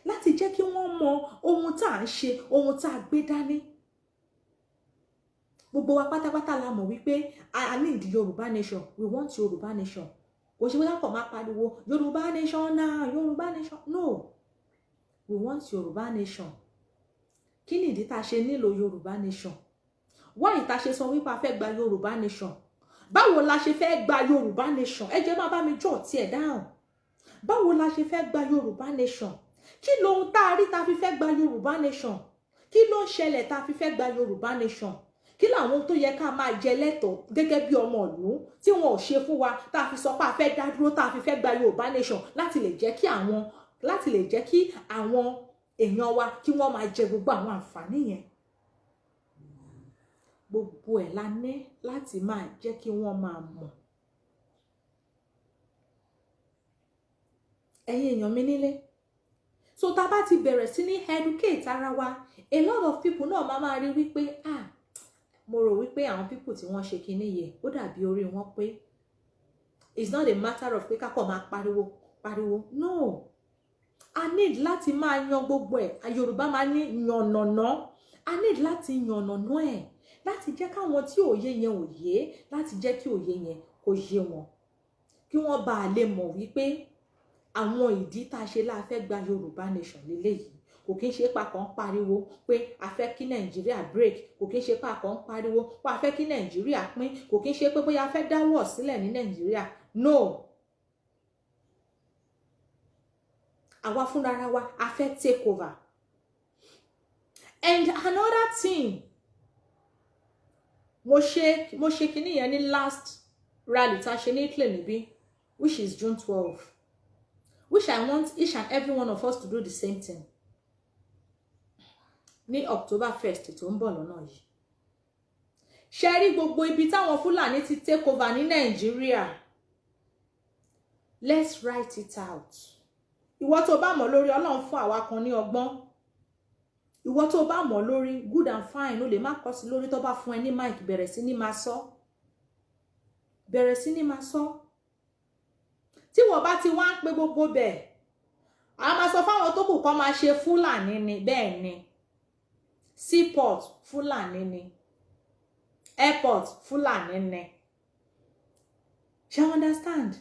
láti jẹ́ kí wọ́n mọ ohun tá à ń ṣe ohun tá a gbé dání gbogbo wa pátápátá la mọ̀ wípé I need Yorùbá nation we want Yorùbá nation kò ṣe wípé kò máa pariwo Yorùbá nation náà Yorùbá nation no we want Yorùbá nation kí ni ìdí tá a ṣe nílò Yorùbá nation why tá a ṣe sọ wípé a fẹ́ gba Yorùbá nation báwo la ṣe fẹ́ gba Yorùbá nation ẹ jẹ́ máa bá mi jọ̀ tiẹ̀ dáhùn báwo la ṣe fẹ́ gba Yorùbá nation kí lohun tá a rí tá a fi fẹ́ gba Yorùbá nation kí ló ń ṣẹlẹ̀ tá a fi fẹ́ gba Yorùbá nation kí làwọn tó yẹ ká máa jẹ lẹ́tọ̀ọ́ gẹ́gẹ́ bí ọmọ ìlú tí wọn ò ṣe fún wa tá a fi sọ pé a fẹ́ dá dúró tá a fi fẹ́ gba Yorùbá nation láti lè jẹ́ kí àwọn èèyàn wa kí wọ́n máa jẹ gbogbo àwọn àǹfààní yẹn gbogbo ẹ̀ la ní láti máa jẹ́ kí wọ́n máa mọ̀ ẹ̀yin èèyàn mi nílé so tá a bá ti bẹ̀rẹ̀ sí ní educate ara wa a lot of people náà máa rí wípé mo rò wípé àwọn people tí wọ́n ṣe kinní yẹn ó dàbí orí wọn pé it's not a matter of pé kákọ̀ máa pariwo no I need láti máa yan gbogbo ẹ̀ Yorùbá máa ní yànnàná I need láti yànnàná ẹ̀ láti jẹ́ káwọn tí òye yẹn ò yé láti jẹ́ kí òye yẹn kó yé wọn kí wọ́n bá lè mọ̀ wípé àwọn ìdí tá a ṣe la fẹ́ gba Yorùbá nation lélẹ́yìí kò kí ń ṣe papọ̀ ń pariwo pé a fẹ́ kí Nàìjíríà break kò kí ń ṣe papọ̀ ń pariwo pé a fẹ́ kí Nàìjíríà pín kò kí ń ṣe pé bóyá a fẹ́ dá war sílẹ̀ ní Nàìjíríà no àwa fúnra wa a fẹ́ take over and another thing mo ṣe kinní yẹn ní last rally tá a ṣe ní Italy níbí which is June 12 which I want each and every one of us to do the same thing ní October 1st tó ń bọ̀ lọ́nà yìí ṣe rí gbogbo ibi táwọn Fúlàní ti take over ní Nàìjíríà let's write it out ìwọ tó bá mọ̀ lórí Ọlọ́run fún àwa kan ní ọgbọ́n ìwọ tó bá mọ̀ lórí good and fine o lè má kọ sí lórí tó bá fún ẹ ní mic bẹ̀rẹ̀ sí ní máa sọ tí wọ́n bá ti wá ń pe gbogbo bẹ́ẹ̀ a máa sọ fáwọn tó kù kó máa ṣe Fúlàní ni bẹ́ẹ̀ ni seaport Fúlàní ni airport Fúlàní ni shall understand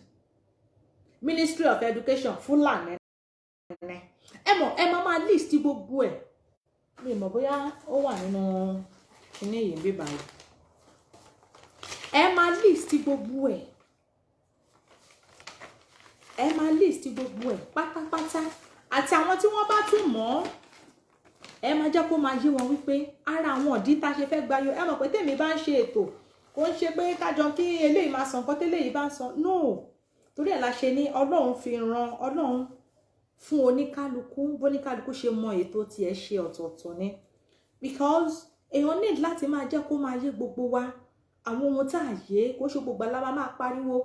Ministry of Education Fúlàní ni ẹ máa list gbogbo ẹ̀ mi mọ̀ bóyá ó wà nínú kíní yìí bí báyìí ẹ máa list gbogbo ẹ̀ pátápátá àti àwọn tí wọ́n bá tún mọ̀ ẹ máa jẹ́ kó máa yé wọn wípé ara àwọn ọ̀dí tá a ṣe fẹ́ gbayọ ẹ mọ̀ pé tèmi bá ń ṣe ètò kò ń ṣe pé kájọ kí eléyìí máa sọ nǹkan tẹ́lẹ̀ yìí bá ń sọ no torí ẹ̀ la ṣe ní Ọlọ́run fi ran Ọlọ́run fún oníkálukú bóníkálukú ṣe mọ ètò tí ẹ ṣe ọ̀tọ̀ọ̀tọ̀ ni because èèyàn need láti máa jẹ́ kó máa yé gbogbo wa àwọn ohun tá à yé kó ṣe gbogbo aláwa máa pariwo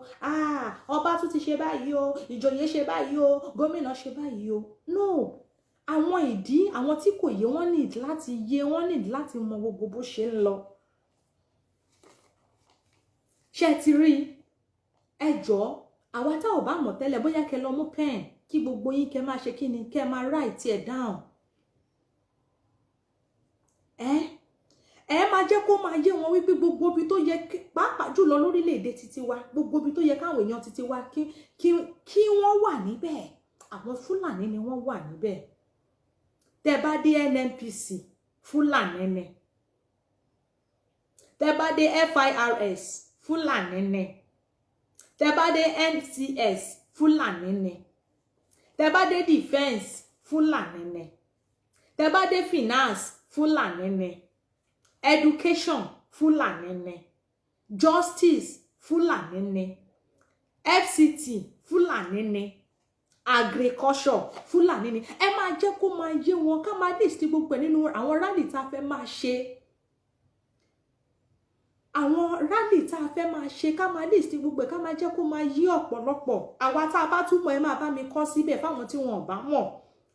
ọba tún ti ṣe báyìí o ìjòyè ṣe báyìí o gómìnà ṣe báyìí o no àwọn ìdí àwọn tí kò yé wọ́n need láti yé wọ́n need láti mọ gbogbo bó ṣe ń lọ ṣé ti rí ẹ jọ̀ọ́ àwa tá ò bá mọ̀ tẹ́lẹ̀ bóyá kẹ́ lọ mú pen kí gbogbo yín kẹ́ máa ṣe kí ni kẹ́ máa write it down ẹ máa jẹ́ kó máa yé wọn wípé gbogbo ibi tó yẹ pàápàá jùlọ lórílẹ̀‐èdè títí wa gbogbo ibi tó yẹ káwọn èèyàn títí wa kí wọ́n wà níbẹ̀ àwọn Fúlàní ni wọ́n wà níbẹ̀ tẹ́ bá dé NNPC Fúlàní ni tẹ́ bá dé FIRS Fúlàní ni tẹ́ bá dé NCS Fúlàní ni tẹ́ bá dé defense Fúlàní ni tẹ́ bá dé finance Fúlàní ni education Fúlàní ni justice Fúlàní ni, FCT Fúlàní ni, agriculture Fúlàní ni. Ẹ máa jẹ́ kó máa yé wọn, ká máa list gbogbo nínú àwọn rally tá a fẹ́ máa ṣe. Àwọn rally tá a fẹ́ máa ṣe, ká máa list gbogbo, ká máa jẹ́ kó máa yé ọ̀pọ̀lọpọ̀. Àwa tá a bá túmọ̀ ẹ máa bá mi kọ síbẹ̀ fáwọn tí wọn ò bá mọ̀.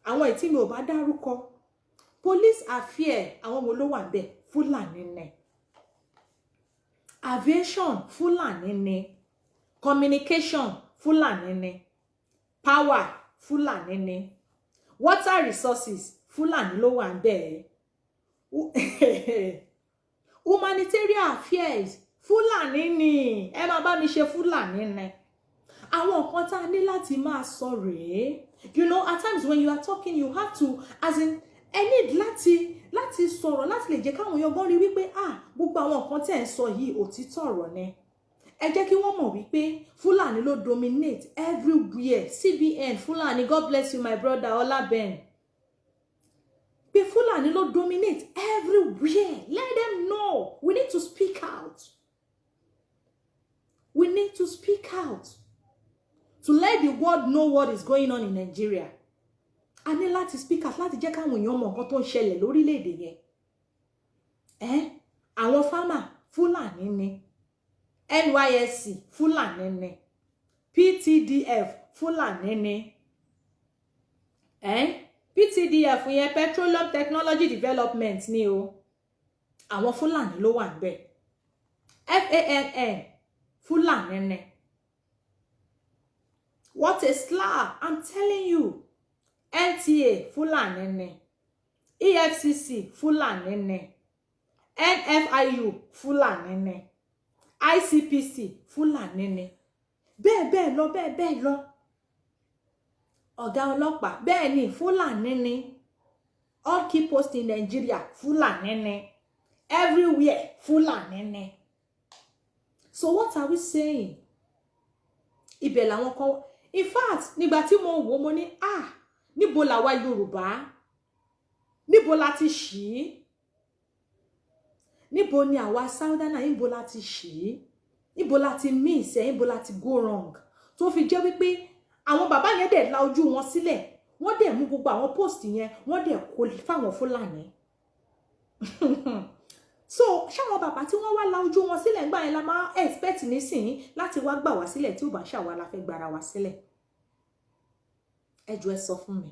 Àwọn èyí tí mi ò bá dárúkọ. Police affair, àwọn wo ló wà ńbẹ̀? Fúlàní ni. Aviation Fúlàní ni. Communication Fúlàní ni. Power Fúlàní ni. Water resources Fúlàní ló wà ńbẹ̀. Humanitarian affairs Fúlàní ni. Ẹ máa bá mi ṣe Fúlàní ni. Àwọn nǹkan tá a ní láti máa sọ rèé. You know, at times when you are talking, you have to, as in, ẹ need láti sọ̀rọ̀ láti lè jẹ́ káwọn èèyàn gan rí wípé gbogbo àwọn nǹkan tẹ́ ń sọ yìí òtítọ́ ọ̀rọ̀ ni. Ẹ jẹ́ kí wọ́n mọ̀ wípé Fúlàní ló dominate everywhere. CBN Fúlàní, God bless you my brother Olaben. Pé Fúlàní ló dominate everywhere. Let them know. We need to speak out. We need to speak out to let the world know what is going on in Nigeria. A ní láti speak out láti jẹ́ káwọn èèyàn mọ̀ nǹkan tó ń ṣẹlẹ̀ lórílẹ̀-èdè yẹn. Àwọn farmer Fúlàní ni. NYSC Fúlàní ni. PTDF Fúlàní ni. PTDF yẹn Petroleum Technology Development ni o. Àwọn Fúlàní ló wà ńbẹ̀. FANN Fúlàní ni. What a slap, I'm telling you. NTA Fúlàní ni. EFCC Fúlàní ni. NFIU Fúlàní ni. ICPC Fúlàní ni. Bẹ́ẹ̀ lọ. Ọ̀gá ọlọ́pàá bẹ́ẹ̀ ni Fúlàní ni. All key posts in Nigeria Fúlàní ni. Everywhere Fúlàní ni. So what are we saying? Ibẹ̀ làwọn kan. In fact, nígbà tí mo wò mo ní níbo làwa Yorùbá? Níbo la ti ṣì? Níbo ni àwa Southern, níbo la ti ṣì? Níbo la ti miss, níbo la ti go wrong? Tó fi jẹ́ wípé àwọn bàbá yẹn dẹ̀ la ojú wọn sílẹ̀. Wọ́n dẹ̀ mú gbogbo àwọn post yẹn, wọ́n dẹ̀ kó fáwọn Fúlàní. So, ṣáwọn bàbá tí wọ́n wá la ojú wọn sílẹ̀ ńgbà yẹn la máa expect nísìnyí láti wá gbà wá sílẹ̀ tí ò bá ṣàwá la fẹ́ gbára wá sílẹ̀. Ẹ jọ̀ọ́ ẹ sọ fún mi.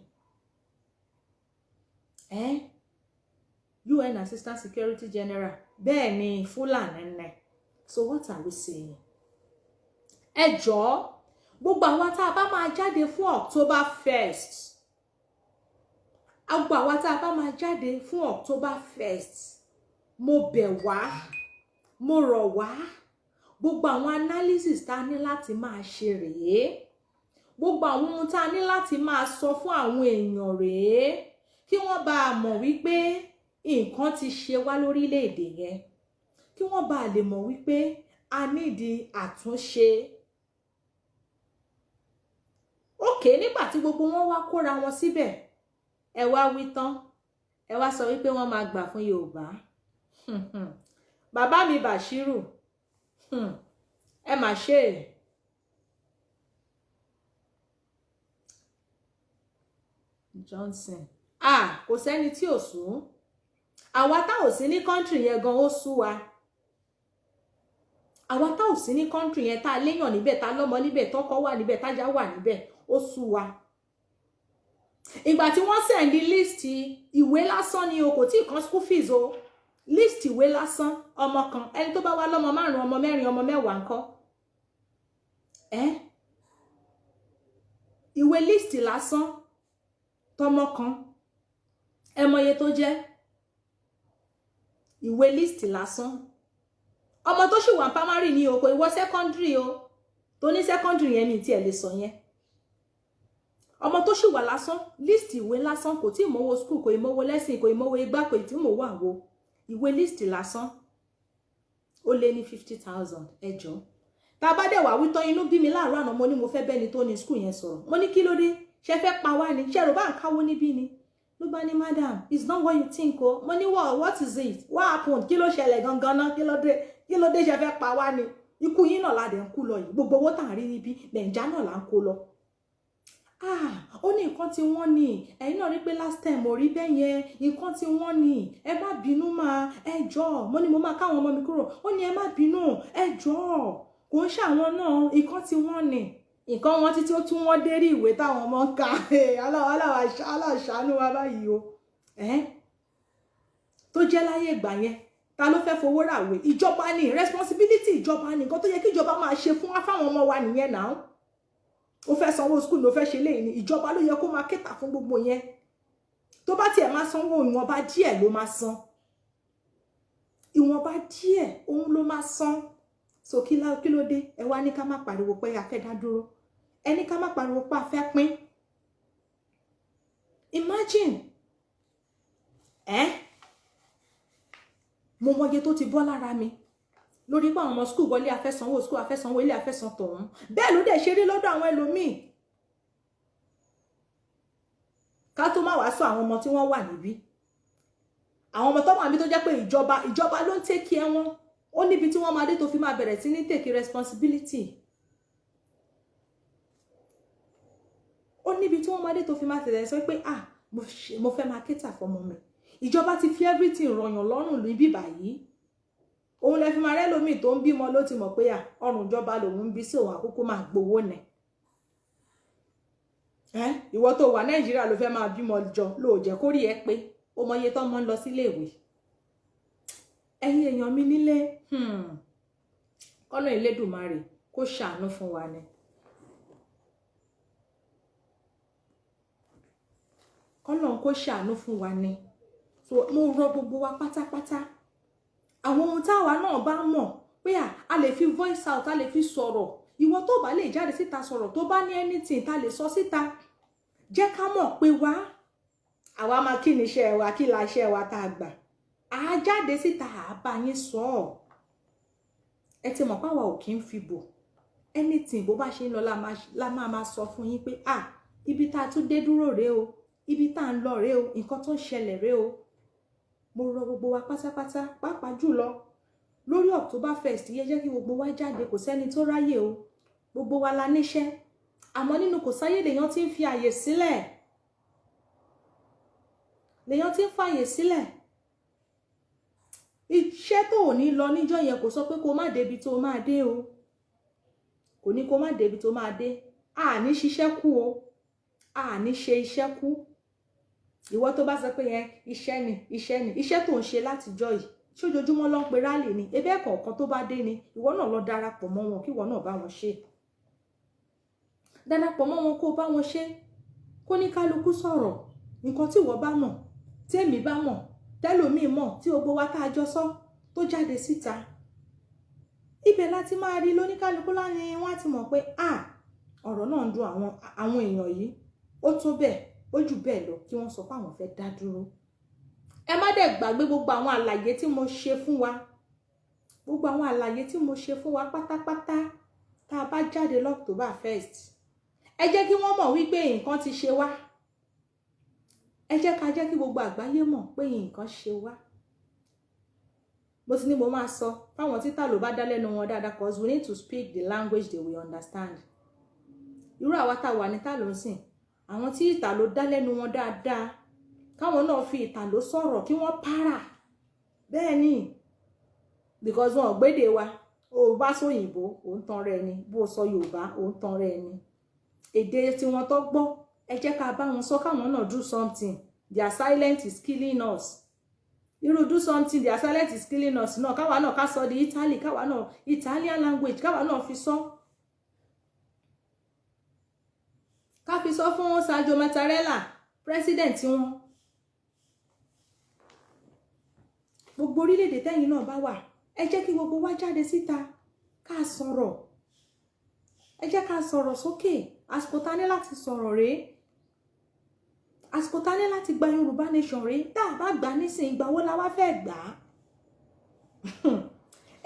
UN Assistant Security General. Bẹ́ẹ̀ ni Fúlàní ni. So what are we saying? Ẹ jọ̀ọ́, gbogbo àwa tá a bá máa jáde fún October 1st. Gbogbo àwa tá a bá máa jáde fún October 1st. Mo bẹ̀ wá, mo rọ̀ wá. Gbogbo àwọn analysis tá a ní láti máa ṣe rèé. Gbogbo àwọn ohun tá a ní láti máa sọ fún àwọn èèyàn rèé. Kí wọ́n bá mọ̀ wípé nǹkan ti ṣe wá lórílẹ̀-èdè yẹn. Kí wọ́n bá lè mọ̀ wípé a nídi àtúnṣe. Okay, nígbà tí gbogbo wọn wá kóra wọn síbẹ̀, ẹ wá wí tán, ẹ wá sọ wípé wọ́n máa gbà fún Yorùbá. Bàbá mi Bashiru, ẹ mà ṣe. Johnson, kò sẹ́ni tí ò sú. Àwa tá ò sí ní country yẹn gan ó sú wa. Àwa tá ò sí ní country yẹn tá léyàn níbẹ̀, tá lọ́mọ níbẹ̀, tọ́kọ wà níbẹ̀, tájá wà níbẹ̀, ó sú wa. Ìgbà tí wọ́n send list ìwé lásán ni o, kò tí kan school fees o. List ìwé lásán, ọmọ kan, ẹni tó bá wá lọ́mọ 5, ọmọ 4, ọmọ 10 ńkọ́. Ìwé list lásán tọmọ kan. Ẹ mọ iye tó jẹ́. Ìwé list lásán. Ọmọ tó ṣì wà primary ni o, kò ìwọ secondary o. Tó ní secondary yẹn mi tí ẹ lè sọ yẹn. Ọmọ tó ṣì wà lásán, list ìwé lásán, kò tí mówó school, kò ìmówó lesson, kò ìmówó igbá, kò tí mówó àwo. Ìwé list lásán. Ó lé ní 50,000 ẹ jọ̀ọ́. Tá bá dẹ̀ wá wí tán, inú bí mi láàárọ̀ àná mo ní mo fẹ́ bẹ́ni tó ní school yẹn sọ̀rọ̀. Mo ní kí ló dé? Ṣé fẹ́ pa wá ni? Ṣé ro bá ń káwó níbí ni? Ló bá ní madam, it's not what you think o. Mo ní what is it? What happened? Kí ló ṣẹlẹ̀ gangan náà? Kí ló dé ṣe fẹ́ pa wá ni? ikú yín náà la dẹ̀ ń kú lọ yìí, gbogbo owó tá à ń rí níbí nàìjà náà là ń kó lọ. Ó ní nǹkan tí wọ́n ní, ẹ̀yin náà rí pé last time mo rí bẹ́ẹ̀ yẹn, nǹkan tí wọ́n ní, ẹ má bínú máa, ẹ jọ̀ọ́, mo ní mo máa káwọn ọmọ mi kúrò, ó ní ẹ má bínú, ẹ jọ̀ọ́, kò ń ṣàwọn náà, nǹkan tí wọ́n ní, nǹkan wọn títí ó tún wọ́n dérí ìwé táwọn ọmọ ń ka, aláṣàánú wa báyìí o, tó jẹ́ láyé ìgbà yẹn, ta ló fẹ́ fowó ràwé? Ìjọba ni, responsibility ìjọba ni, nǹkan tó yẹ kí ìjọba máa ṣe fún fáwọn ọmọ wa nìyẹn náà. Ó fẹ́ sanwó school ló fẹ́ ṣe léyìn ni, ìjọba ló yẹ kó máa kéta fún gbogbo yẹn. Tó bá tiẹ̀ máa sanwó ìwọ̀nba díẹ̀ ló máa san, ìwọ̀nba díẹ̀ òun ló máa san. So kí ló dé? Ẹ wá ní ká má pariwo pé a fẹ́ dá dúró, ẹ ní ká má pariwo pé a fẹ́ pín. Imagine mo mọye tó ti bọ́ lára mi lórí pé àwọn ọmọ school wọlé afẹ́sanwó school afẹ́sanwó ilé afẹ́san tọ̀hún, bẹ́ẹ̀ ló dẹ̀ ṣe rí lọ́dọ̀ àwọn ẹlòmíì. Ká tó má wàá sọ àwọn ọmọ tí wọ́n wà níbí, àwọn ọmọ tó wà níbí tó jẹ́ pé ìjọba ló ń take care wọn, ó níbi tí wọ́n máa dé tó fi máa bẹ̀rẹ̀ sí ní take responsibility, ó níbi tí wọ́n máa dé tó fi máa tẹ̀lé sọ pé mo fẹ́ máa kéta fọmọ mi. Ìjọba ti fi everything rọyàn lọ́rùn níbí báyìí. Òun lẹ fi máa rẹ́ lómi tó ń bímọ ló ti mọ̀ pé ọrùn ìjọba lòun ń bí sí òun àkókò máa gbowó nẹ̀. Ìwọ tó wà Nàìjíríà ló fẹ́ máa bímọ jọ ló jẹ́ kórí ẹ pé ó mọye tó mọ́ ń lọ sílé ìwé. Ẹ̀yin èèyàn mi nílé, kọ́nà Elédùmarè kó ṣàánú fún wa ni. Kọ́nà kó ṣàánú fún wa ni. So mo rọ gbogbo wa pátápátá, àwọn ohun táwa náà bá mọ̀ pé a lè fi voice out, a lè fi sọ̀rọ̀. Ìwọ tó bá lè jáde síta sọ̀rọ̀, tó bá ní anything tá lè sọ síta, jẹ́ ká mọ̀ pé àwa máa kí ni iṣẹ́ wa, kí la iṣẹ́ wa tá a gbà. A jáde síta, a bá yín sọ. Ẹ ti mọ̀ páwa ò kí ń fi bò. Anything bó bá ṣe ń lọ la máa sọ fún yín pé ibi tá a tún dé dúró rèé o, ibi tá a ń lọ rèé o, nǹkan tó ń ṣẹlẹ̀ rèé o. Mo rọ gbogbo wa pátápátá, pàápàá jùlọ lórí October 1st, yẹ jẹ́ kí gbogbo wa jáde, kò sẹ́ni tó ráyè o, gbogbo wa la níṣẹ́, àmọ́ nínú kò sáyé lèyàn tí ń fi àyè sílẹ̀, iṣẹ́ tó ò ní lọ níjọ́ yẹn kò sọ pé kó má débi tó máa dé o, kò ní kó má débi tó máa dé. Ní ṣiṣẹ́ kú o, ní ṣe iṣẹ́ kú. Ìwọ tó bá sọ pé iṣẹ́ tó ń ṣe látijọ́ yìí, ṣé ojoojúmọ́ ló ń pe rálì ni? Ebe kọ̀ọ̀kan tó bá dé ni ìwọ náà lọ darapọ̀ mọ́ wọn, kí ìwọ náà bá wọn ṣe. Darapọ̀ mọ́ wọn kó bá wọn ṣe, kó ní kálukú sọ̀rọ̀ nǹkan tí ìwọ bá mọ̀, tí èmi bá mọ̀, tẹ́lòmíì mọ̀, tí gbogbo wa tá a jọ sọ tó jáde síta. Ibẹ̀ láti máa rí lóníkálukú láni wọ́n á ti mọ̀ pé ọ̀rọ̀ náà ń dùn àwọn èèyàn yìí, ó tó bẹ́ẹ̀, ó jù bẹ́ẹ̀ lọ kí wọ́n sọ pé àwọn fẹ́ dá dúró. Ẹ má dẹ̀ gbàgbé gbogbo àwọn àlàyé tí mo ṣe fún wa, gbogbo àwọn àlàyé tí mo ṣe fún wa pátápátá tá a bá jáde l'October 1st. Ẹ jẹ́ kí wọ́n mọ̀ wípé nǹkan ti ṣe wá. Ẹ jẹ́ ká jẹ́ kí gbogbo àgbáyé mọ̀ pé nǹkan ṣe wá. Mo ti ní mo máa sọ fáwọn títà ló bá dá lẹ́nu wọn dáadáa, cause we need to speak the language they will understand. Irú àwa tá wà ní tá ló ń sìn, àwọn tí ìtà ló dá lẹ́nu wọn dáadáa, káwọn náà fi ìtà ló sọ̀rọ̀ kí wọ́n para. Bẹ́ẹ̀ ni, because wọn ò gbédè wa, o bá sóyìnbó ò ń tan rẹ ni, bó sọ Yorùbá ò ń tan rẹ ni. Èdè tí wọ́n tó gbọ́, ẹ jẹ́ ká bá wọn sọ, káwọn náà do something. Their silence is killing us. Irú do something, their silence is killing us náà, káwa náà ká sọ di Italy, káwa náà Italian language, káwa náà fi sọ. Ká fi sọ fún Sergio Mattarella, president wọn. Gbogbo orílẹ̀-èdè tẹ́yìn náà bá wà, ẹ jẹ́ kí gbogbo wa jáde síta ká sọ̀rọ̀. Ẹ jẹ́ ká sọ̀rọ̀ sókè. Àsìkò tá ní láti sọ̀rọ̀ rèé. Àsìkò tá ní láti gba Yorùbá nation rèé. Tá a bá gbà nísìnyí, ìgbà wo la wá fẹ́ gbà á?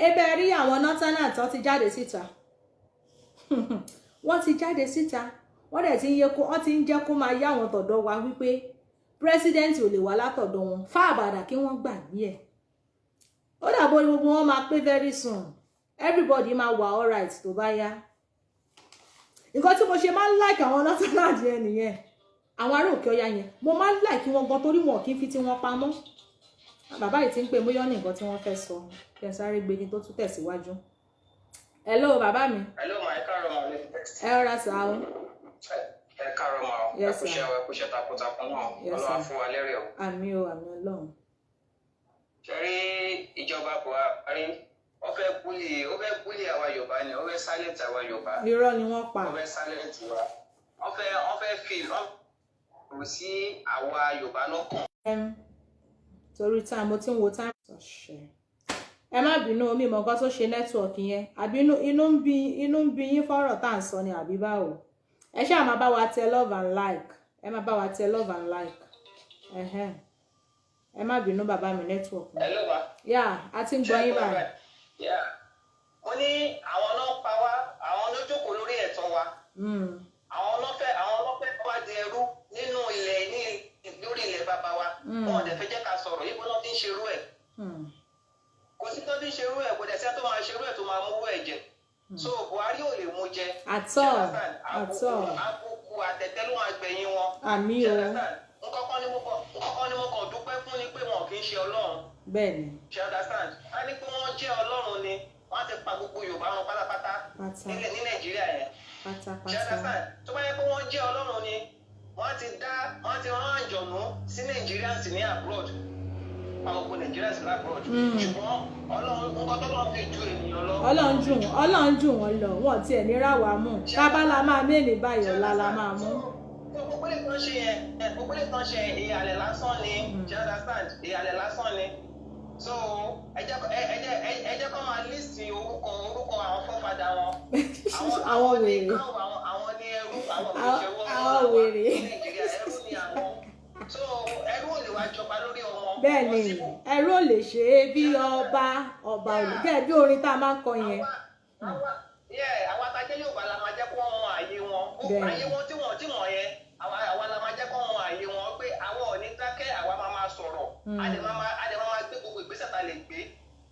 Ebe rí àwọn northerners tó ti jáde síta. Wọ́n ti jáde síta. Wọ́n dẹ̀ ti ń jẹ́ kó máa yá àwọn tọ̀dọ̀ wa wípé president ò lè wá látọ̀dọ̀ wọn. Fáàbàdà kí wọ́n gbàgbé ẹ̀. Ó dàbọ̀ gbogbo wọn máa pé very soon. everybody máa wà alright tó bá yá. Nǹkan tí mo ṣe máa ń like àwọn northerners yẹn nìyẹn, àwọn ará òkè ọya yẹn mo máa ń like wọn gan torí wọn kì í fi tí wọn pamọ́. Bàbá yìí ti ń pè mú yọ́ ní nǹkan tí wọ́n fẹ́ sọ kí ẹ sáré gbé ní tó tún tẹ̀síwájú. Hello bàbá mi. Hello ma, ẹ káàárọ̀ ma ní text. Ẹ rọra sá o. Ẹ káàárọ̀ ma o. Yes sir. Ẹ kúṣẹ́ takuntakun náà. Ọlọ́run fún wa lérè o. Àmín o, àmín Ọlọ́run. Ṣé rí ìjọba Buhari ó fẹ́ búlì àwa Yorùbá ni, ó fẹ́ silent àwa Yorùbá. Irọ́ ni wọ́n pa. Ó fẹ́ silent wa. Ó fẹ́ feel kò sí àwa Yorùbá lọ́kàn. Torí time mo ti ń wo time. Ẹ má bínú omi mọ̀ nǹkan tó ṣe network yẹn àbí inú ń bí yín fọ́rọ̀ tá à ń sọ ni àbí báwo. Ẹ ṣáà máa bá wa tẹ love and like. Ẹ máa bá wa tẹ love and like. Ẹ má bínú bàbá mi network. Hello ma. Yeah, a ti ń gbọ́ yín báyìí. Yeah. Wọ́n ní àwọn náà pa wá, àwọn ló jókòó lórí ẹ̀tọ́ wa. Àwọn ọlọ́fẹ́ wá di ẹrú nínú ilẹ̀ lórí ilẹ̀ bàbá wa. Wọ́n dẹ̀ fẹ́ jẹ́ ká sọ̀rọ̀ yìí bọ́lá ti ń ṣerú ẹ̀. Kò sí tó ti ń ṣerú ẹ̀, kò dẹ̀ sí tó máa ṣerú ẹ̀ tó máa mú ẹ̀ jẹ. So Buhari ò lè mú jẹ. Àtọ̀. Àbùkù àtẹ̀tẹ̀ ló máa gbẹ̀yìn wọn. Àmì o. Nǹkan ni mo kàn dúpẹ́ fún ni pé wọn kì í ṣe Ọlọ́run. Bẹ́ẹ̀ni. Ṣé understand? A ní pé wọ́n jẹ́ Ọlọ́run ni wọ́n ti pa gbogbo Yorùbá wọn pátápátá ní Nàìjíríà yẹn. Ṣé understand? Tó bá yẹ pé wọ́n jẹ́ Ọlọ́run ni wọ́n ti rán àjọ̀nú sí Nigerians ní abroad. Àwọn òkú Nigerians ní abroad. Ṣùgbọ́n Ọlọ́run nǹkan tó lọ́ọ́ fi ju ènìyàn lọ. Ọlọ́run jù wọ́n lọ, wọ́n tiẹ̀ ní ráwa mú. Tábàlà máa mélè báyìí ọ̀la la máa mú. Gbogbo lè tán ṣe ìhàlẹ̀ lásán ni. Ṣé understand? Ìhàlẹ̀ lásán ni. So ẹ jẹ́ kó máa list orúkọ àwọn fọ́fadà wọn. Àwọn wèrè. Àwọn ní ẹrú, àwọn wèrè. Nàìjíríà ẹrú ni àwọn. So ẹrú ò lè wá jọba lórí ọmọ. Bẹ́ẹ̀ni, ẹrú ò lè ṣe é bí ọba olùkẹ́ bí orin tá a máa ń kọ yẹn. Àwọn atajẹ́ Yorùbá la máa jẹ́ kó wọ́n mọ àyè wọn. Àyè wọn tí wọ́n yẹn àwa la máa jẹ́ kó wọ́n mọ àyè wọn pé àwa ò ní dákẹ́, àwa máa sọ̀rọ̀. Àdè máa gbé gbogbo ìgbésẹ̀ tá a lè gbé.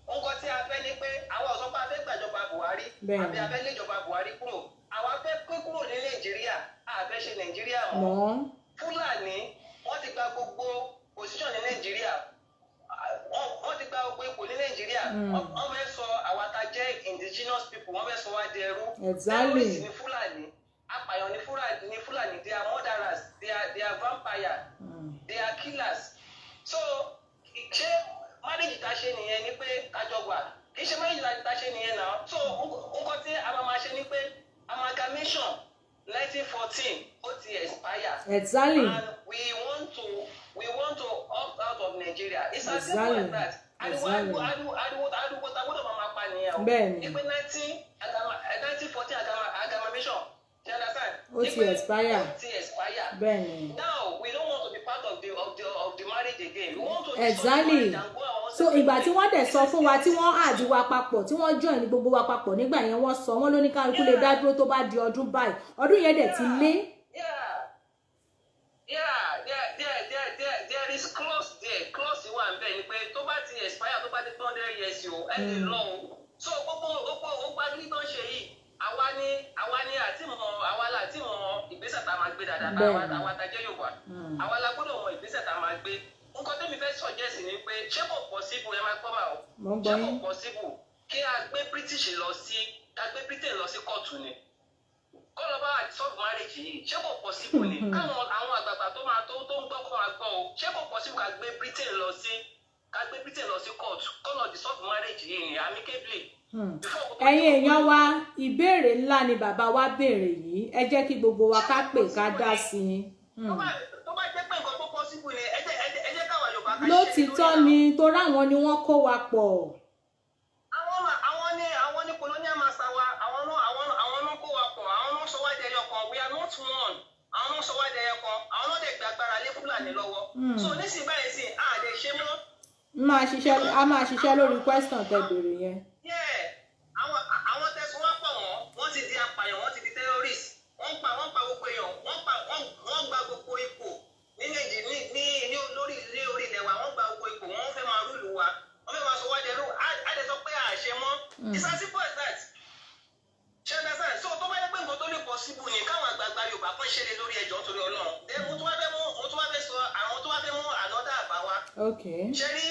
Nǹkan tí a fẹ́ ni pé àwa ò sọ pé a fẹ́ gbàjọba Buhari àbí a fẹ́ léjọba Buhari kúrò. Àwa fẹ́ pé kúrò ní Nàìjíríà, a fẹ́ ṣe Nàìjíríà mọ́. Fúlàní wọ́n ti gba gbogbo position ní Nàìjíríà. Wọ́n ti gba gbogbo ipò ní Nàìjíríà. Wọ́n fẹ́ sọ àwa tá jẹ́ indigenous people, wọ́n fẹ́ sọ wá di ẹrú. Terrorists ni Fúlàní. Apàyàn ni Fúlàní. They are murderers. They are vampires. They are killers. So ṣé marriage ta ṣe nìyẹn ni pé kájọ wà? Kì í ṣe marriage ta ṣe nìyẹn náà. So nǹkan tí a máa ṣe ni pé amalgamation 1914 ó ti expire. Exactly. And we want to opt out of Nigeria. It's as simple as that. Adiwo tagbọ́dọ̀ máa pa nìyẹn o. Bẹ́ẹ̀ni. Ìpè 1914 amalgamation. You understand? Ó ti expire. Bẹ́ẹ̀ni. Now we don't want to be part of the marriage again. We want to exactly. So ìgbà tí wọ́n dẹ̀ sọ fún wa tí wọ́n àdí wa papọ̀ tí wọ́n join ní gbogbo wa papọ̀ nígbà yẹn wọ́n sọ wọ́n ló ní kálukú lè dá dúró tó bá di ọdún báyìí ọdún yẹn dẹ̀ ti lé. There is clause there. Clause wà ń bẹ̀ ni pé tó bá ti expire tó bá ti 200 years o ẹ lè lọ o. So gbogbo agídí tó ń ṣe yìí àwa ni àti mọ ìgbésẹ̀ tá a máa gbé dáadáa àwa tá jẹ́ Yorùbá àwa la gbọ́dọ̀ mọ ìgbésẹ̀ tá a máa gbé. Nǹkan tẹ́mi fẹ́ suggest ni pé ṣé kò possible ẹ máa gbọ́ bá o ṣé kò possible kí a gbé Britain lọ sí kóòtù ni kọ́ lọ bá solve marriage yìí ṣé kò possible ni káwọn àwọn àgbààgbà tó ń gbọ́ kọ́ máa gbọ́ o ṣé kò possible ká gbé Britain lọ sí kóòtù kọ́ lọ dissolve marriage yìí ni amicably. Ẹ̀yin èèyàn wa ìbéèrè ńlá ni bàbá wa béèrè yìí ẹ jẹ́ kí gbogbo wa ká pè ká dá sí i. Tó bá jẹ́ pé nǹkan tó possible ni ẹ jẹ́ káwa Yorùbá ká ṣe lótìtọ́ ni torí àwọn ni wọ́n kó wa pọ̀. Àwọn ni colonial master wa àwọn náà kó wa pọ̀ àwọn náà sọ wá di ẹyọ kan we are not one àwọn náà sọ wá di ẹyọ kan àwọn náà dẹ̀ gbàgbára lé Fúlàní lọ́wọ́. So nísìnyí báyìí sí àdè ṣe mọ́. a máa ṣiṣẹ́ lórí question tẹ́ béèrè yẹn. Àwọn tẹ̀sán wá pọ̀ wọ́n ti di apààyàn wọ́n ti di terrorist wọ́n pa gbogbo èèyàn wọ́n gba gbogbo ipò ní Nàìjíríà ní orí ilẹ̀ wa wọ́n gba gbogbo ipò wọ́n fẹ́ máa rúlù wa wọ́n fẹ́ máa sọ wá dẹrú á lè sọ pé àṣẹ mọ́. It's as simple as that. Okay. ṣe rí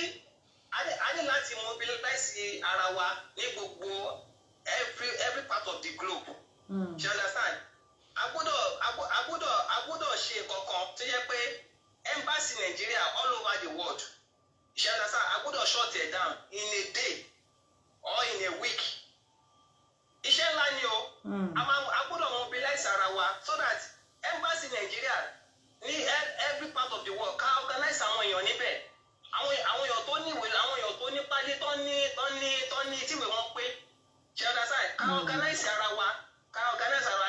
a ní láti mobilize ara wa ní gbogbo every part of the globe. You understand? a gbọ́dọ̀ ṣe kankan tó yẹ pé embassy Nigeria all over the world. You understand? a gbọ́dọ̀ shut it down in a day or in a week. Iṣẹ́ ńlá ni o. A gbọ́dọ̀ mobilize ara wa so that embassy Nigeria ní every part of the world ká organize àwọn èèyàn níbẹ̀. Àwọn èèyàn tó ní ìwé, àwọn èèyàn tó ní pálí tó ní tíwèé wọn pé. Ṣé understand? Ká organize ara wa.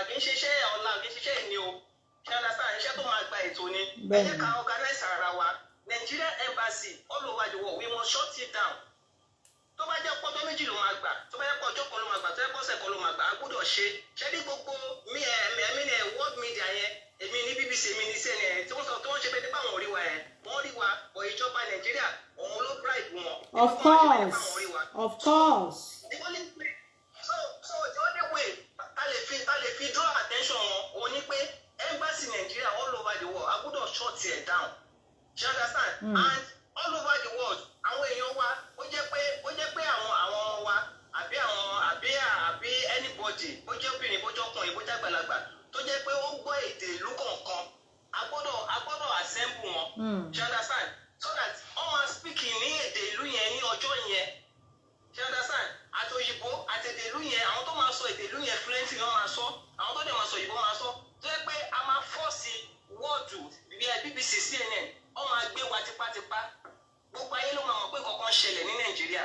Kì í ṣiṣẹ́ ọ̀la, kì í ṣiṣẹ́ ìní o. Ṣé understand? Iṣẹ́ tó máa gba ètò ni. Ẹ jẹ́ ká organize ara wa. Nigeria embassy all over the world, we must shut it down. Tó bá jẹ́ pọ́jọ́ méjì ló máa gbà, tó bá jẹ́ pọ́jọ́ kan ló máa gbà, tó bá jẹ́ pọ́sẹ̀ kan ló máa gbà, a gbọ́dọ̀ ṣe. Ṣé ní gbogbo world media yẹn, èmi ní BBC, èmi ní CNN, tí wọ́n ṣe pé nípa àwọn orí wa yẹn, wọ́n rí wa, ọ̀ ìjọba Nàìjíríà, òun ló bribe wọn. Of course. So the only way ta lè fi draw attention wọn òun ni pé embassy Nigeria all over the world, a gbọ́dọ̀ shut it down. You understand? And all over the world, àwọn èèyàn wa ó jẹ́ pé àwọn ọmọ wa àbí anybody bó jẹ́ obìnrin bó jẹ́ ọkùnrin bó jẹ́ àgbàlagbà tó jẹ́ pé ó gbọ́ èdè ìlú kọ̀ọ̀kan a gbọ́dọ̀ assemble wọn. You understand? So that wọ́n máa speak ní èdè ìlú yẹn ní ọjọ́ yẹn. You understand? Àti òyìnbó àti èdè ìlú yẹn, àwọn tó máa sọ èdè ìlú yẹn fluently wọ́n máa sọ, àwọn tó dẹ̀ máa sọ òyìnbó máa sọ. Tó jẹ́ pé a máa force wọ́ọ̀dù BBC, CNN wọ́n máa gbé wa tipátipá. Gbogbo ayé ló máa mọ̀ pé kankan ṣẹlẹ̀ ní Nàìjíríà.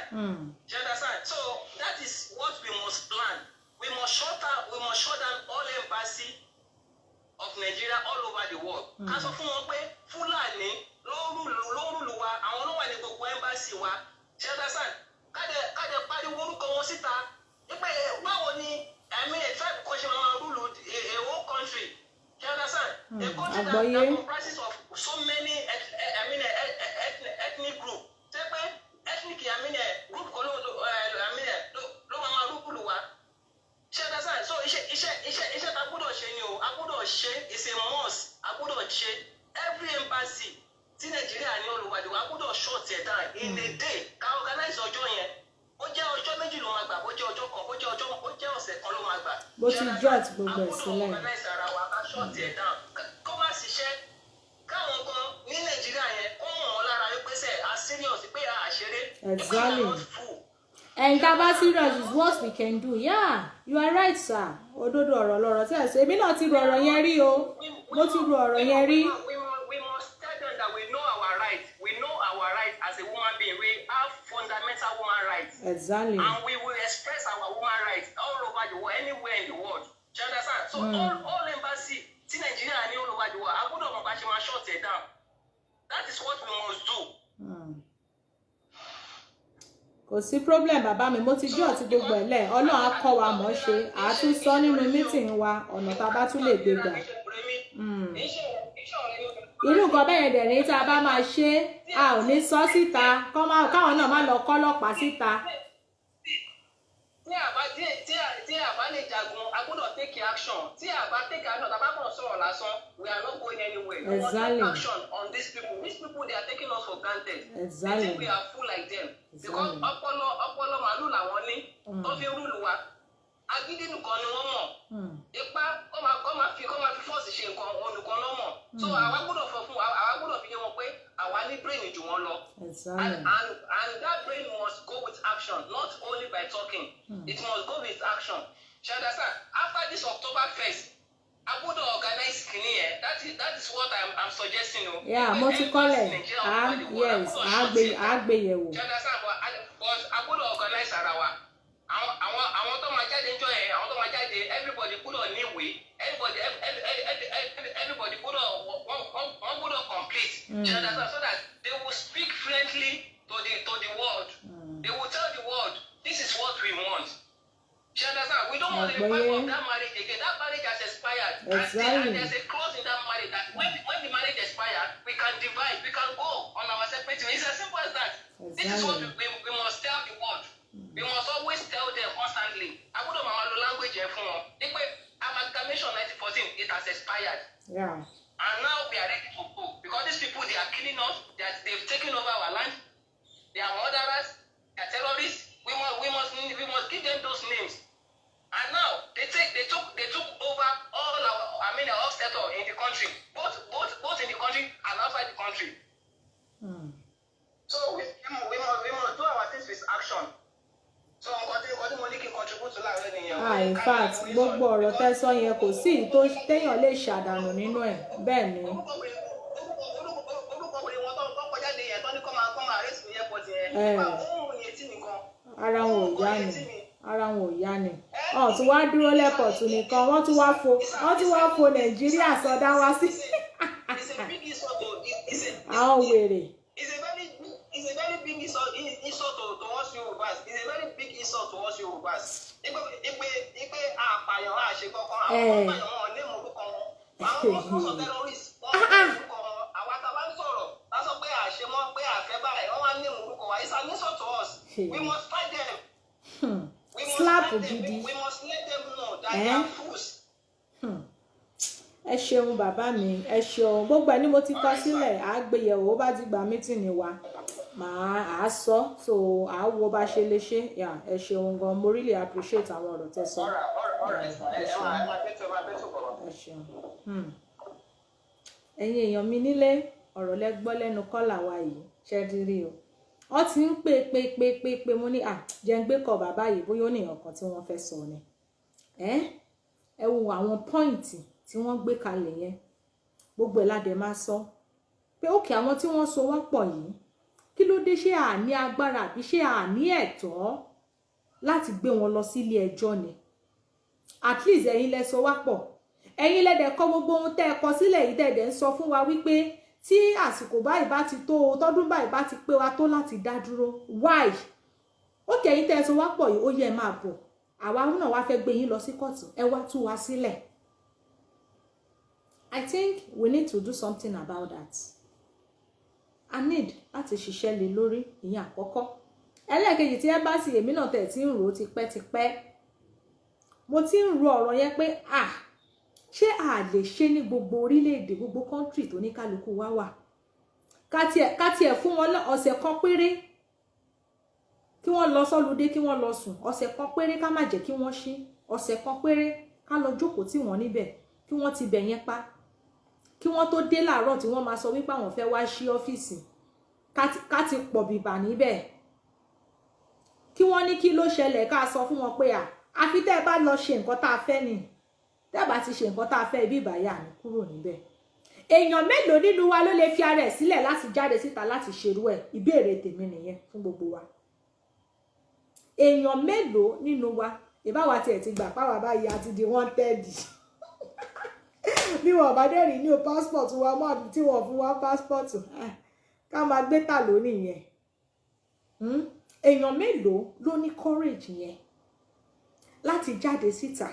You understand? So that is what we must plan. We must shut down all embassy of Nigeria all over the world. Ká sọ fún wọn pé Fúlàní ló rúlu wa, àwọn ló wà ní gbogbo embassy wa. You understand? Káde pariwo orúkọ wọn síta. Wípé báwo ni a tribe kan ṣe máa rúlu a whole country. You understand? A country that comprises of so many ethnic group. Ṣé pé ethnic group kan ló máa rúlu wa. Ṣé understand? So iṣẹ́ ta gbọ́dọ̀ ṣe ni o, a gbọ́dọ̀ ṣe, is a must, a gbọ́dọ̀ ṣe. Every embassy tí Nàìjíríà ní olùwàdìwà, a gbọ́dọ̀ shut it down in a day. Ká organize ọjọ́ yẹn. Ó jẹ́ ọjọ́ méjì ló máa gbà, bó jẹ́ ọjọ́ kan, bó jẹ́ ọ̀sẹ̀ kan ló máa gbà. Bó ti jọ́ àti gbogbo ẹ̀ sílẹ̀. A gbọ́dọ̀ organize ara wa, ká shut it down. Kó má ṣiṣẹ́, káwọn kan ní Nàìjíríà yẹn kó mọ̀ wọ́n lára wípé sẹ́ a serious pé a ṣeré. Exactly. And that serious is what we can do. Yeah, you are right, sir. Òdodo ọ̀rọ̀ lọ̀rọ̀ tí ẹ sọ. Èmi náà ti ro ọ̀rọ̀ yẹn rí o. Mo ti ro ọ̀rọ̀ yẹn rí. We must tell them that we know our rights. We know our rights as a woman being. We have fundamental woman rights. Exactly. And we will express our woman rights all over the world, anywhere in the world. Do you understand? So all embassy tí Nàìjíríà ní all over the world, a gbọ́dọ̀ mọ̀ bá ṣe máa shut it down. That is what we must do. Kò sí problem bàbá mi, mo ti jọ́ ti gbogbo ẹ̀ lẹ̀. Ọlọ́run á kọ́ wa mọ̀ ṣe. À á tún sọ nínú meeting wa ọ̀nà tá a bá tún lè gbé gbà. Irú nǹkan bẹ́ẹ̀ yẹn dẹ̀ ní tá a bá máa ṣe, a ò ní sọ síta, káwọn náà má lọ kọ́ ọlọ́pàá síta. Tí a bá lè jagun, a gbọ́dọ̀ take action. Tí a bá take action, tá a bá kàn sọ̀rọ̀ lásán, we are not going anywhere. We must take action on these people. These people, they are taking us for granted. Exactly. They think we are full like them. Because ọpọlọ màálù làwọn ní, tó fi rúlù wa. Agídí nìkan ni wọ́n mọ̀. Ipá kọ́ máa fi fọ́ọ̀sì ṣe nǹkan olùkọ́ náà mọ̀. So àwa gbọ́dọ̀ fi yé wọn pé àwa ní brain jù wọ́n lọ. And that brain must go with action, not only by talking. It must go with action. You understand? After this October 1st, I gbọ́dọ̀ organize kìíní yẹn. That is what I'm suggesting. Yeah, mo ti kọ́lẹ̀. Yes, àgbéyẹ̀wò. You understand? But I gbọ́dọ̀ organize ara wa. Àwọn tó máa jáde ńjọ́ yẹn, àwọn tó máa jáde, everybody gbọ́dọ̀ níwèé. Everybody gbọ́dọ̀ complete. You understand? So that they will speak friendly to the world. They will tell the world, this is what we want. You understand? We don't want to be part of that marriage again. That marriage has expired. Exactly. And there's a clause in that marriage that when the marriage expires, we can divide, we can go on our separate ways. It's as simple as that. Exactly. This is what we must tell the world. We must always tell them constantly. I would have language for amalgamation 1914, it has expired. Yeah. And now we are ready to go. Because these people, they are killing us. They've taken over our land. They are murderers. They are terrorists. We must give them those names. And now they took over all sector in the country, both in the country and outside the country. So we must do our things with action. So nǹkan tí mo ní kí n contribute to láàrin nìyẹn. In fact gbogbo ọ̀rọ̀ tẹ́ sọ yẹn kò sí tó téèyàn lè ṣàdànù nínú ẹ̀ bẹ́ẹ̀ ni. orúkọ wọn tó kọjá dé yẹn tó ní kọ́ máa rẹ́sì ní airport yẹn. ohun yẹn tí nìkan. ara wọn ò yá ni ọ̀ tún wá dúró lẹ́pọ̀tù nìkan wọ́n tún wá fo Nàìjíríà sọdá wá sí. àwọn wèrè. It's a very big insult towards Yorubas. It's a very big insult towards Yorubas. Ipe àpàyàn àṣekọ̀kan àwọn àpàyàn wọn ní ìmọ̀lúkọ wọn. Àwọn mọ́sọ̀ terrorists wọn ní ìmọ̀lúkọ wọn. Àwọn àtàbá ń sọ̀rọ̀ lásán pé àṣemọ́ pé àfẹ́ báyìí wọ́n wá ní ìmọ̀lúkọ wa. It's an insult to us. We must fight them. Slap gidi. We must let them know that they are fools. Ẹ ṣeun bàbá mi ẹ ṣeun gbogbo ẹni mo ti kọ sílẹ̀ àgbéyẹ̀wò ó bá ti gba mítìnì wa màá sọ so àwo bá ṣe lè ṣe ẹ ṣeun gan mo really appreciate àwọn ọ̀rọ̀ tẹ́ sọ. ẹ ṣeun ẹ̀yin èèyàn mi nílé ọ̀rọ̀ lẹ gbọ́ lẹ́nu kọ́là wa yìí ṣe ti rí o wọ́n ti ń pè mo ní jẹ́ ń gbé kọ bàbá yìí bóyá ó ní nǹkan tí wọ́n fẹ́ sọ ni ẹ wo àwọn pọ́ìntì tí wọ́n gbé kalẹ̀ yẹn gbogbo ẹ̀ ládẹ máa sọ pé òkè àwọn tí wọ́n so wá pọ̀ yìí kí ló dé ṣé àní agbára àbí ṣé àní ẹ̀tọ́ láti gbé wọn lọ sí ilé ẹjọ́ ni at least ẹ̀yin lẹ so wá pọ̀ ẹ̀yin lẹ́dẹ̀ kọ́ gbogbo ohun tẹ́ ẹ kọ sílẹ̀ yìí dẹ̀dẹ̀ ń sọ fún wa wípé tí àsìkò báyìí bá ti tó o tọ́dún báyìí bá ti pé wa tó láti dá dúró why òkè ẹ̀yin tẹ́ ẹ so wá pọ̀ yìí ó yẹ máa bọ̀ àwa náà wá fẹ́ gbé yín lọ sí kóòtù ẹ wá tú wa sílẹ̀. I think we need to do something about that. I need láti ṣiṣẹ́ lé lórí ìyẹn àkọ́kọ́. Ẹlẹ́ẹ̀kejì tí ẹ́mbásì èmi náà tẹ̀ tí ń rò ó tipẹ́tipẹ́. Mo ti ń ro ọ̀rọ̀ yẹn pé ṣé a lè ṣe ní gbogbo orílẹ̀-èdè gbogbo country tó ní kálukú wá wà. Ká tiẹ̀ fún wọn ọ̀sẹ̀ kan péré kí wọ́n lọ sọ́ludé kí wọ́n lọ sùn ọ̀sẹ̀ kan péré ká má jẹ́ kí wọ́n ṣí ọ̀sẹ̀ kan péré ká lọ jókòó tí wọ́n níbẹ̀ kí wọ́n ti bẹ̀ yẹn pa kí wọ́n tó dé láàárọ̀ tí wọ́n máa sọ wípé àwọn fẹ́ wá sí ọ́fíìsì ká ti pọ̀ bìbà níbẹ̀ kí wọ́n ní kí ló ṣẹlẹ̀ ká sọ fún wọn pé àfi tẹ́ ẹ bá lọ ṣe nǹkan tá a fẹ́ ni tẹ́ ẹ bá ti ṣe nǹkan tá a fẹ́ ibi ìbàyà ní kúrò níbẹ̀ èèyàn mélòó nínú wa ló lè fi ara ẹ̀ sílẹ̀ láti jáde síta láti ṣerú ẹ̀ ìbéèrè tèmi nìyẹn fún gbogbo wa èèyàn mélòó nínú wa ìbáwa tiẹ̀ ti gbà páwa báyìí àti di wanted bí wọn bá dé rí ní o passport wa mọ́ àbí tí wọ́n fún wa passport ká máa gbé tà lónìí yẹn èèyàn mélòó ló ní courage yẹn láti jáde síta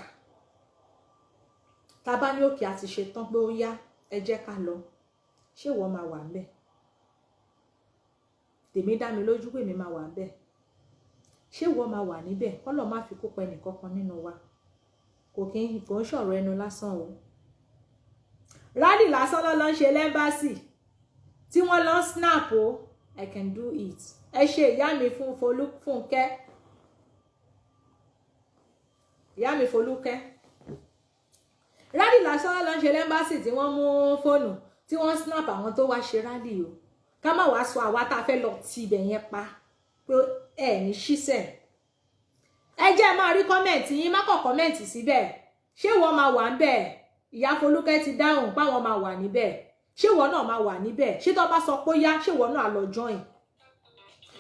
tá bá ní òkè àti ṣetán pé ó yá ẹ jẹ́ ká lọ ṣé wọ́n máa wà ńbẹ̀ tèmi dá mi lójú pé mi máa wà ńbẹ̀ ṣé wọ́n máa wà níbẹ̀ kọ́lọ̀ má fi kópa ẹnìkankan nínú wa kò ń ṣọ̀rọ̀ ẹnu lásán o rally lásán ló ń ṣe lẹ́mbàsì tí wọ́n lọ snap o I can do it ẹ ṣe ìyá mi Fúnkẹ́ ìyá mi Folúkẹ́ rally lásán ló ń ṣe lẹ́mbàsì tí wọ́n mú fóònù tí wọ́n snap àwọn tó wá ṣe rally o ká má wàá sọ àwa tá a fẹ́ lọ ti ibẹ̀ yẹn pa pé ẹ ní ṣíṣẹ́ ẹ jẹ́ máa rí kọ́mẹ̀ntì yín má kọ̀ kọ́mẹ̀ntì síbẹ̀ ṣé wọ́n máa wà níbẹ̀ ìyá Folúkẹ́ ti dáhùn páwọn máa wà níbẹ̀ ṣé wọ́n náà máa wà níbẹ̀ ṣé tó bá sọ pé yá ṣé wọ́n náà lọ join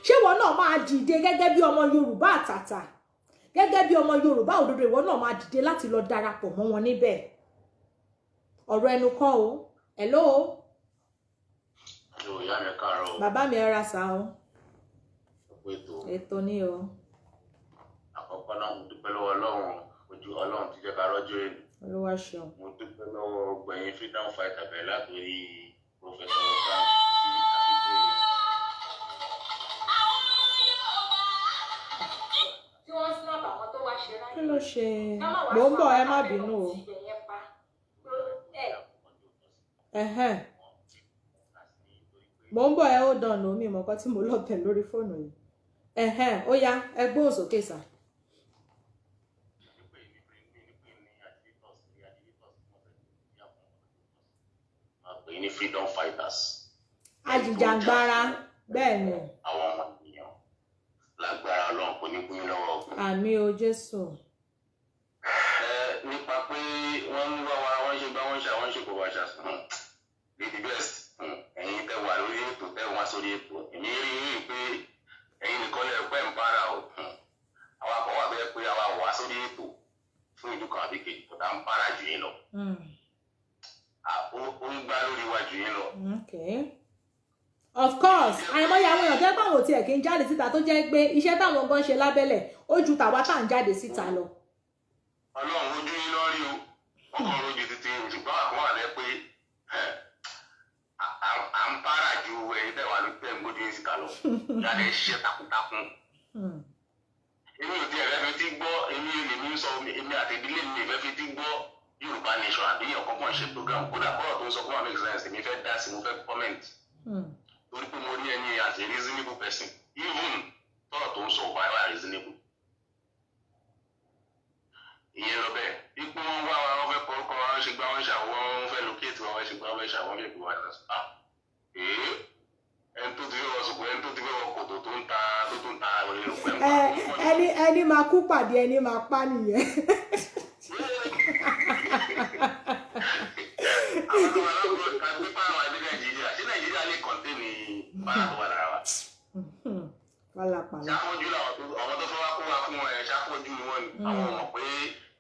ṣé wọ́n náà máa dìde gẹ́gẹ́ bí ọmọ Yorùbá àtàtà gẹ́gẹ́ bí ọmọ Yorùbá òdodo ìwọ náà máa dìde láti lọ darapọ̀ mọ́ wọn níbẹ̀ ọ̀rọ̀ ẹnu kọ́ o hello bàbá mi ẹ ra sá o ètò ní o. Àkọ́kọ́ náà mo dúpẹ́ lọ́wọ́ Ọlọ́run ojú Ọlọ́run ti jẹ́ ká rọ́jò èlò. Olúwa ṣeun. Mo dúpẹ́ lọ́wọ́ gbẹ̀yìn freedom fighter bẹ̀rẹ̀ látòrí Professor Ọ̀gá tí wọ́n snap àwọn tó wá ṣe ráyè. Kí ló ṣe? Mò ń bọ̀ ẹ má bínú o. mo ń bọ̀ ẹ ó dànù mi mọ̀ nǹkan tí mo lọ tẹ̀ lórí fóònù yìí ó yá ẹ gbóhùn sókè sà. ní freedom fighters. Ajìjàngbara bẹ́ẹ̀ ni. Àwọn ọmọ ènìyàn lágbára Ọlọ́run kò ní kún lọ́wọ́. Àmín o Jésù. Nípa pé wọ́n ń wá wa wọ́n ṣe gbá wọ́n ṣe àwọn ṣe kò wá ṣàṣùn the best ẹ̀yin tẹ́ wà lórí ètò tẹ́ wá sórí ètò èmi rí i pé ẹ̀yin nìkan lè pẹ́ ń bára o àwa kan wà bẹ́ẹ̀ pé àwa wà sórí ètò fún ìlú kan àbí kejì tó dá ń bára jù yín lọ. Ó ń gbá lórí wa jù yín lọ. Of course àìmọye àwọn èèyàn tẹ́ báwọn tiẹ̀ kí ń jáde síta tó jẹ́ pé iṣẹ́ táwọn gan ṣe lábẹ́lẹ̀ ó ju tàwa tá à ń jáde síta lọ. Ọlọ́run ojú yín lórí o ọkàn rojú títí ṣùgbọ́n àwọn àlẹ́ pé à ń bára ju ẹ̀yin tẹ́ wà ló tẹ́ ń gbójú yín síta lọ jáde ṣiṣẹ́ takuntakun. Èmi ò tiẹ̀ fẹ́ fi ti gbọ́ èmi lèmi ń sọ èmi àti ìdílé mi ìfẹ́ fi ti gbọ́ Yorùbá Nation àbí ọ̀kọ̀ọ̀kan ṣe program kódà kọ́rọ̀ tó ń sọ fún wa make sense èmi fẹ́ dá sí mo fẹ́ comment. Torí pé mo rí ẹni as a reasonable person even tọ́rọ̀ tó ń sọ wà wà reasonable. Ìyẹn lọ bẹ́ẹ̀ ipò wọn wá wa wọn fẹ́ kọ́kọ́ wọn ṣe gbá wọn ṣàwọn wọn fẹ́ locate wọn ṣe gbá wọn ṣàwọn fẹ́ gbé wa lọ ẹni tó ti fẹ́ wọ sùkú ẹni tó ti fẹ́ wọ kòtò tó ń ta orí ìrùpẹ̀ ń pa. ẹni máa kú pàdé ẹni máa pa nìyẹn. Àwọn tó wà lọ́wọ́ ká gbé pàrọ̀ àti Nàìjíríà ṣé Nàìjíríà lè kọ́ńtẹ́nì pàrọ̀ tó wà lára wa. Ṣàfọ́jú làwọn tó fẹ́ wá kó wa fún ẹ ṣàfọ́jú ni wọ́n ní àwọn ọmọ pé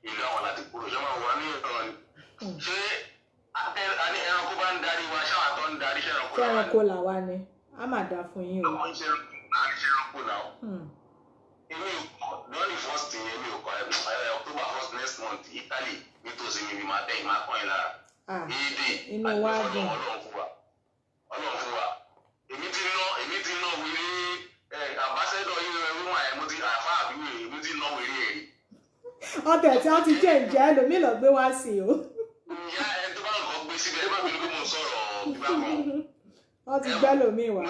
ìlú àwọn láti kúrò ṣé máa wà ní ìrọ̀rùn ni. Ṣé ẹranko bá ń darí wa ṣáà tó ń darí ṣẹ́ranko làwa ni a máa dá fún yín o. Àwọn ṣẹ́ranko náà. Èmi ò kọ́ lọ́ọ̀nì first yẹn èmi ò kọ́ October 1st next month Italy nítòsí mi máa tẹ̀ ìmá kọ́ ẹ̀ lára. Inú wa dùn. Ọlọ́run fún wa. Èmi ti ná wèrè àbáṣẹ́dọ̀ yìí rẹ̀ wíwọ̀n ẹ̀ mo ti àfa àbí wèrè èmi ti ná wèrè ẹ̀. Ọbẹ̀ tí wọ́n ti jẹ́ ìjẹ́ ẹlòmíì lọ gbé wá sí o. Ìyá ẹ tó bá ń kọ́ gbé síbẹ̀ ẹ bá mi lóko mo sọ̀rọ̀ bíbá kan. Wọ́n ti gbẹ́ lòmíì wá.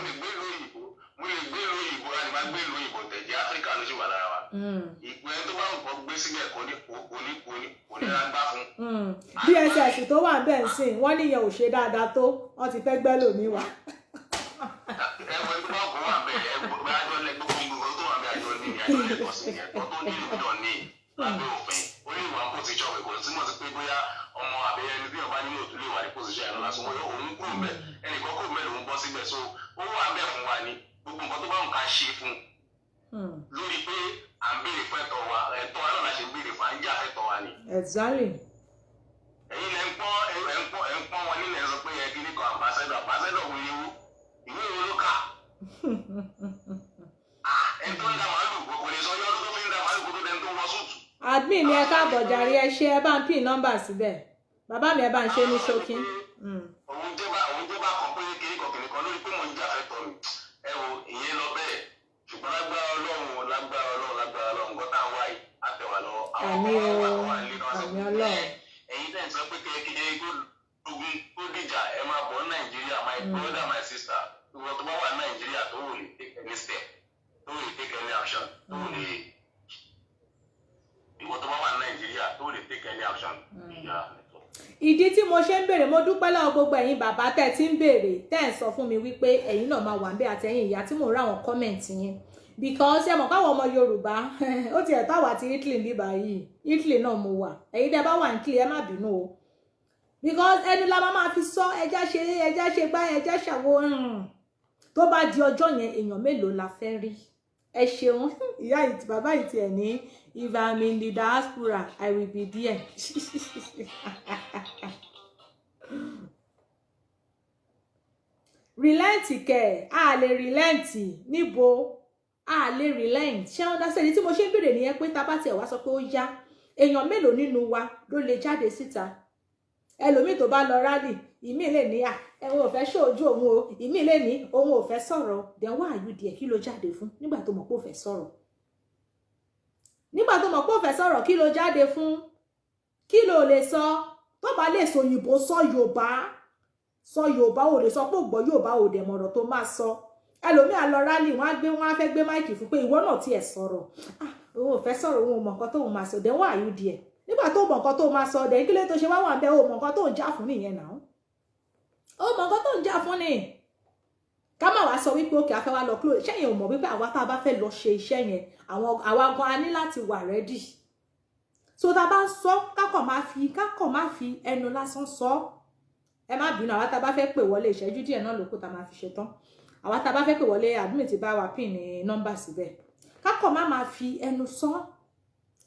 Mo lè gbé lóyìnbó láti máa gbé lóyìnbó tẹ̀jẹ́ Áfíríkà ló sì wà lára wa. Ìpín ẹ tó bá ń kọ́ gbé síbẹ̀ kò ní lágbá fún. DSS tó wà bẹ́ẹ̀ ń sìn wọ́n níyẹn ò ṣe dáadáa tó wọ́n ti fẹ́ gbẹ́ lòmíì wá. Ẹ̀wọ̀n tó bá kọ́ wà bẹ́ẹ̀ ẹgbẹ́ àjọ lẹ́gbẹ́ gbogbo tó wà bẹ́ẹ̀ àjọ ní àjọ lẹ́kọ̀ọ́ sí ẹ̀kọ́ tó ní ìjọ ní lábẹ́ òfin ó ní ìwà pòsíṣọ̀ ẹ̀kọ́ tí mo ti pé bóyá ọmọ àbẹ̀yẹ ẹni bí ọba nínú òtún lè wà ní pòsíṣọ̀ ẹ̀rọ lásán wọ́n òun kúrò mẹ́ ẹnìkan kúrò mẹ́ lòun bọ́ síbẹ̀ so ó wà bẹ́ẹ̀ fún wa ní gbogbo nǹkan tó bá ń ká ṣe fún lórí pé à ń béèrè fún ẹ̀tọ́ wa náà ṣe ń béèrè fún à ń jà fẹ́tọ́ wa ni. Exactly. Ẹ̀yin lẹ ń pọ́n wọn nílẹ̀ sọ pé ẹ kíní kan àbáṣẹ́dọ̀ wo ìwé wo ló kà. Ẹ tó ń da màálù kò lè sọ yọ́dún tó fi ń da màálù kó tó dẹni tó wọ súùtù. Admin ni ẹ káàbọ̀ jàre ẹ ṣe ẹ bá ń pín nọ́mbà síbẹ̀ bàbá mi ẹ bá ń ṣe ní ṣókí. Òun jẹ́ bá kan pé kíní kan lórí pé mo ń jà fẹ́tọ̀ mi ẹ wo ìyẹn lọ bẹ́ẹ̀ ṣùgbọ́n lágbára Ọlọ́run nǹkan tá à ń wáyé àtẹ̀wà lọ. Àmín Ọlọ́run. Ẹ̀yin tẹ̀ ń sọ pé kékeré ogun tó dìjà ẹ máa bọ̀ ní Nàìjíríà my brother my sister ìwọ tó bá wà ní Nàìjíríà tó wò lè take any step tó wò lè take any action tó wò lè ìwọ tó bá wà ní Nàìjíríà tó wò lè take any action. Ìdí tí mo ṣe ń béèrè mo dúpẹ́ lọ́wọ́ gbogbo ẹ̀yin bàbá tẹ́ ti ń béèrè tẹ́ ń sọ fún mi wípé ẹ̀yin náà máa wà ń bẹ àtẹ̀yìn ìyá tí mò ń rà àwọn kọ́mẹ̀ntì yẹn because ẹ mọ̀ káwọn ọmọ Yorùbá ó ti ẹ̀ táwa ti Italy bíbá yìí Italy náà mo wà ẹ̀yin tẹ́ bá wà ní Italy ẹ má bínú o because ẹnu la máa fi sọ ẹja ṣe gbá ẹja ṣàwo tó bá di ọjọ́ yẹn èèyàn mélòó la fẹ́ rí ẹ ṣeun ìyá bàbá yìí tiẹ̀ ní if I'm in the diaspora I will be there. Relent kẹ a lè relent níbo a lè relent ṣé wọn dá sẹ́ni tí mo ṣe ń bèrè nìyẹn pé tá bá tiẹ̀ wá sọ pé ó yá èèyàn mélòó nínú wa ló lè jáde síta ẹlòmíì tó bá lọ rálì ìmíì lè ní ẹ̀wọ̀n ò fẹ́ ṣojú òun o ìmíì lè ní òun ò fẹ́ sọ̀rọ̀ then why are you there kí ló jáde fún nígbà tó mọ̀ pé ó fẹ́ sọ̀rọ̀ nígbà tó mọ̀ pé ó fẹ́ sọ̀rọ̀ kí ló jáde fún kí ló lè sọ tó bá lè sọ òyìnbó sọ Yorùbá sọ Yorùbá, ò lè sọ pé ògbọ́ Yorùbá, ò dẹ̀ mọ̀rọ̀ tó máa sọ. Ẹlòmíà lọ rálì, wọ́n á fẹ́ gbé máìkì fún pé ìwọ náà tiẹ̀ sọ̀rọ̀, òun ò fẹ́ sọ̀rọ̀, òun ò mọ̀ nǹkan tóun máa sọ, then why are you there? Nígbà tó mọ̀ nǹkan tó máa sọ, then kí ló tó ṣe wá wà ń bẹ, ó mọ̀ nǹkan tó ń jà fún nìyẹn náà, ó mọ̀ nǹkan tó ń jà fún ni. Ká má wá sọ wípé òkè afẹ́ wá lọ close, ṣẹ́yìn ò mọ̀ wípé àwa tá a bá fẹ́ lọ ṣe iṣẹ́ yẹn, àwa gan a ní láti wà ready. So tá a bá ń sọ, kákọ̀ má fi ẹnu lásán sọ. Ẹ má bínú, àwa tá a bá fẹ́ pè wọlé, ìṣẹ́jú díẹ̀ náà ló kù tá a máa fi ṣe tán. Àwa tá a bá fẹ́ pè wọlé, admin ti bá wa pin ní nọ́mbà síbẹ̀. Kákọ̀ má máa fi ẹnu sọ.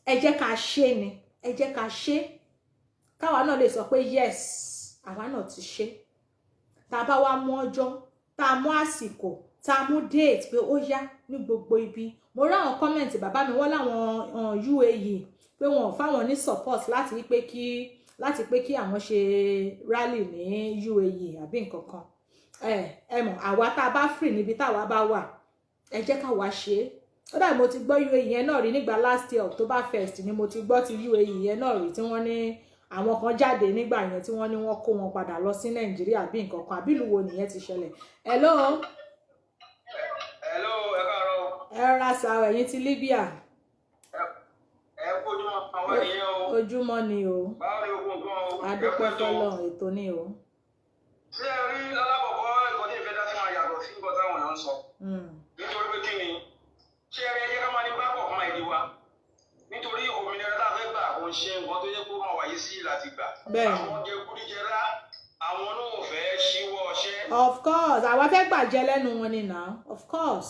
Ẹ jẹ́ ká ṣe ni, ẹ jẹ́ ká ṣe. Káwa náà lè sọ pé yes, àwa náà ti ṣe. Tá a bá wá mú ọjọ́, tá a mú àsìkò, tá a mú date pé ó yá ní gbogbo ibi. Mo rí àwọn comment bàbá mi wọ́n láwọn UAE pé wọn ò fáwọn ní support láti pé kí àwọn ṣe rally ní UAE àbí nǹkan kan. Ẹ mọ̀, àwa tá a bá free níbi táwa bá wà, ẹ jẹ́ ká wá ṣe. Ó dà mo ti gbọ́ UAE yẹn náà rí nígbà last year October 1st ni mo ti gbọ́ ti UAE yẹn náà rí tí wọ́n ní àwọn kan jáde nígbà yẹn tí wọ́n ní wọ́n kó wọn padà lọ sí Nàìjíríà bí nǹkan kan, àbí ìlú wo nìyẹn ti ṣẹlẹ̀. Hello. Hello, ẹ káàárọ̀. Ẹ rà sá ẹ̀yin ti Libya. Ẹ kójúmọ́ àwọn ènìyàn o. Ojúmọ́ ni o. Báwo ni ogun gan o? Adúpẹ́ fọ́lọ́run, ètò ni o. Ṣé ẹ rí alákọ̀ọ́kọ́ nǹkan tí ìfẹ́ dá sí máa yàtọ̀ sí nǹkan táwọn èèyàn ń sọ? Nítorí pé kí ni? Ṣé ẹ rí ẹjẹ́ ká máa ní bákọ̀ fún àìdí wa? Nítorí òmìnira tá a fẹ́ gbà kò ń ṣe nǹkan tó yẹ kó máa wáyé sí láti gbà. Bẹ́ẹ̀ni. Àwọn jẹgúdújẹrá, àwọn náà ò fẹ́ ṣíwọ́ ọṣẹ́. Of course, àwa fẹ́ gbàjẹ́ lẹ́nu wọn ni now, of course.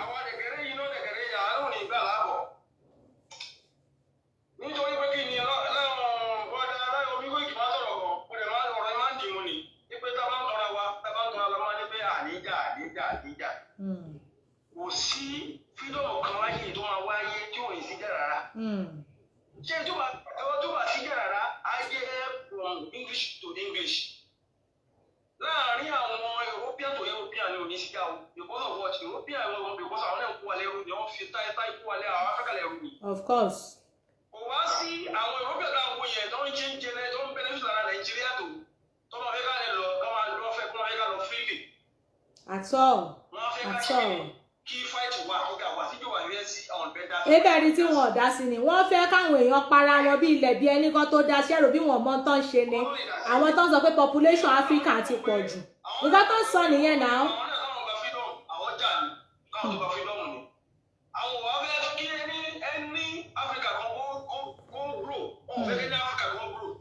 Àwọn dẹ̀gẹ̀rẹ́ yìí náà dẹ̀gẹ̀rẹ́ yà á lónìí gbà láàbọ̀. Nítorí pé kí ni láwọn bọ́dá aláyọ̀ omi wíìkì máa sọ̀rọ̀ kan, ó dẹ̀ máa ọ̀rọ̀ máa ń dì mú ni. Wípé tá a bá ń tọ́ra wa, tá a bá ń tọ́ra lọ máa ní pé àníjà. Kò sí fídọ̀mù kan wáyé tó máa wáyé tí ò ní sí jà rárá. Ṣé tó bá sí jà rárá, á jẹ́ from English to English. Láàárín àwọn European to European ni ò ní sí jà o. Because of what? European wọn because àwọn náà ń kó wa lẹ́rú ni wọ́n fi táyé kó wa lẹ́rú àwọn Áfíríkà lẹ́rú ni. Of course. Kò wá sí àwọn European táwọn wo yẹn tó ń ṣe ń jẹlẹ tó ń benefit lára Nàìjíríà tó máa fẹ́ ká lè lọ ká máa lọ fẹ́ kó máa fẹ́ ká lọ freely. At all. Wọ́n fẹ́ ká ṣe kí fight wà ọ̀gá wà síbi wà ní ẹ̀sìn àwọn bẹ́ẹ̀dá. Ebe rí tí wọn ò dá sí ni wọ́n fẹ́ káwọn èèyàn para wọn bí ilẹ̀ bí ẹni kan tó dá ṣẹ́rò bí wọ́n mọ̀ tán ṣe ni àwọn tó ń sọ pé population Africa ti pọ̀ jù nǹkan tó ń sọ nìyẹn náà. Àwọn náà káwọn gba freedom àwọn jà ní káwọn tó gba freedom ni. Àwọn wà fẹ́ kí ẹni Africa kan kó grow wọn fẹ́ kí ẹni Africa kan grow.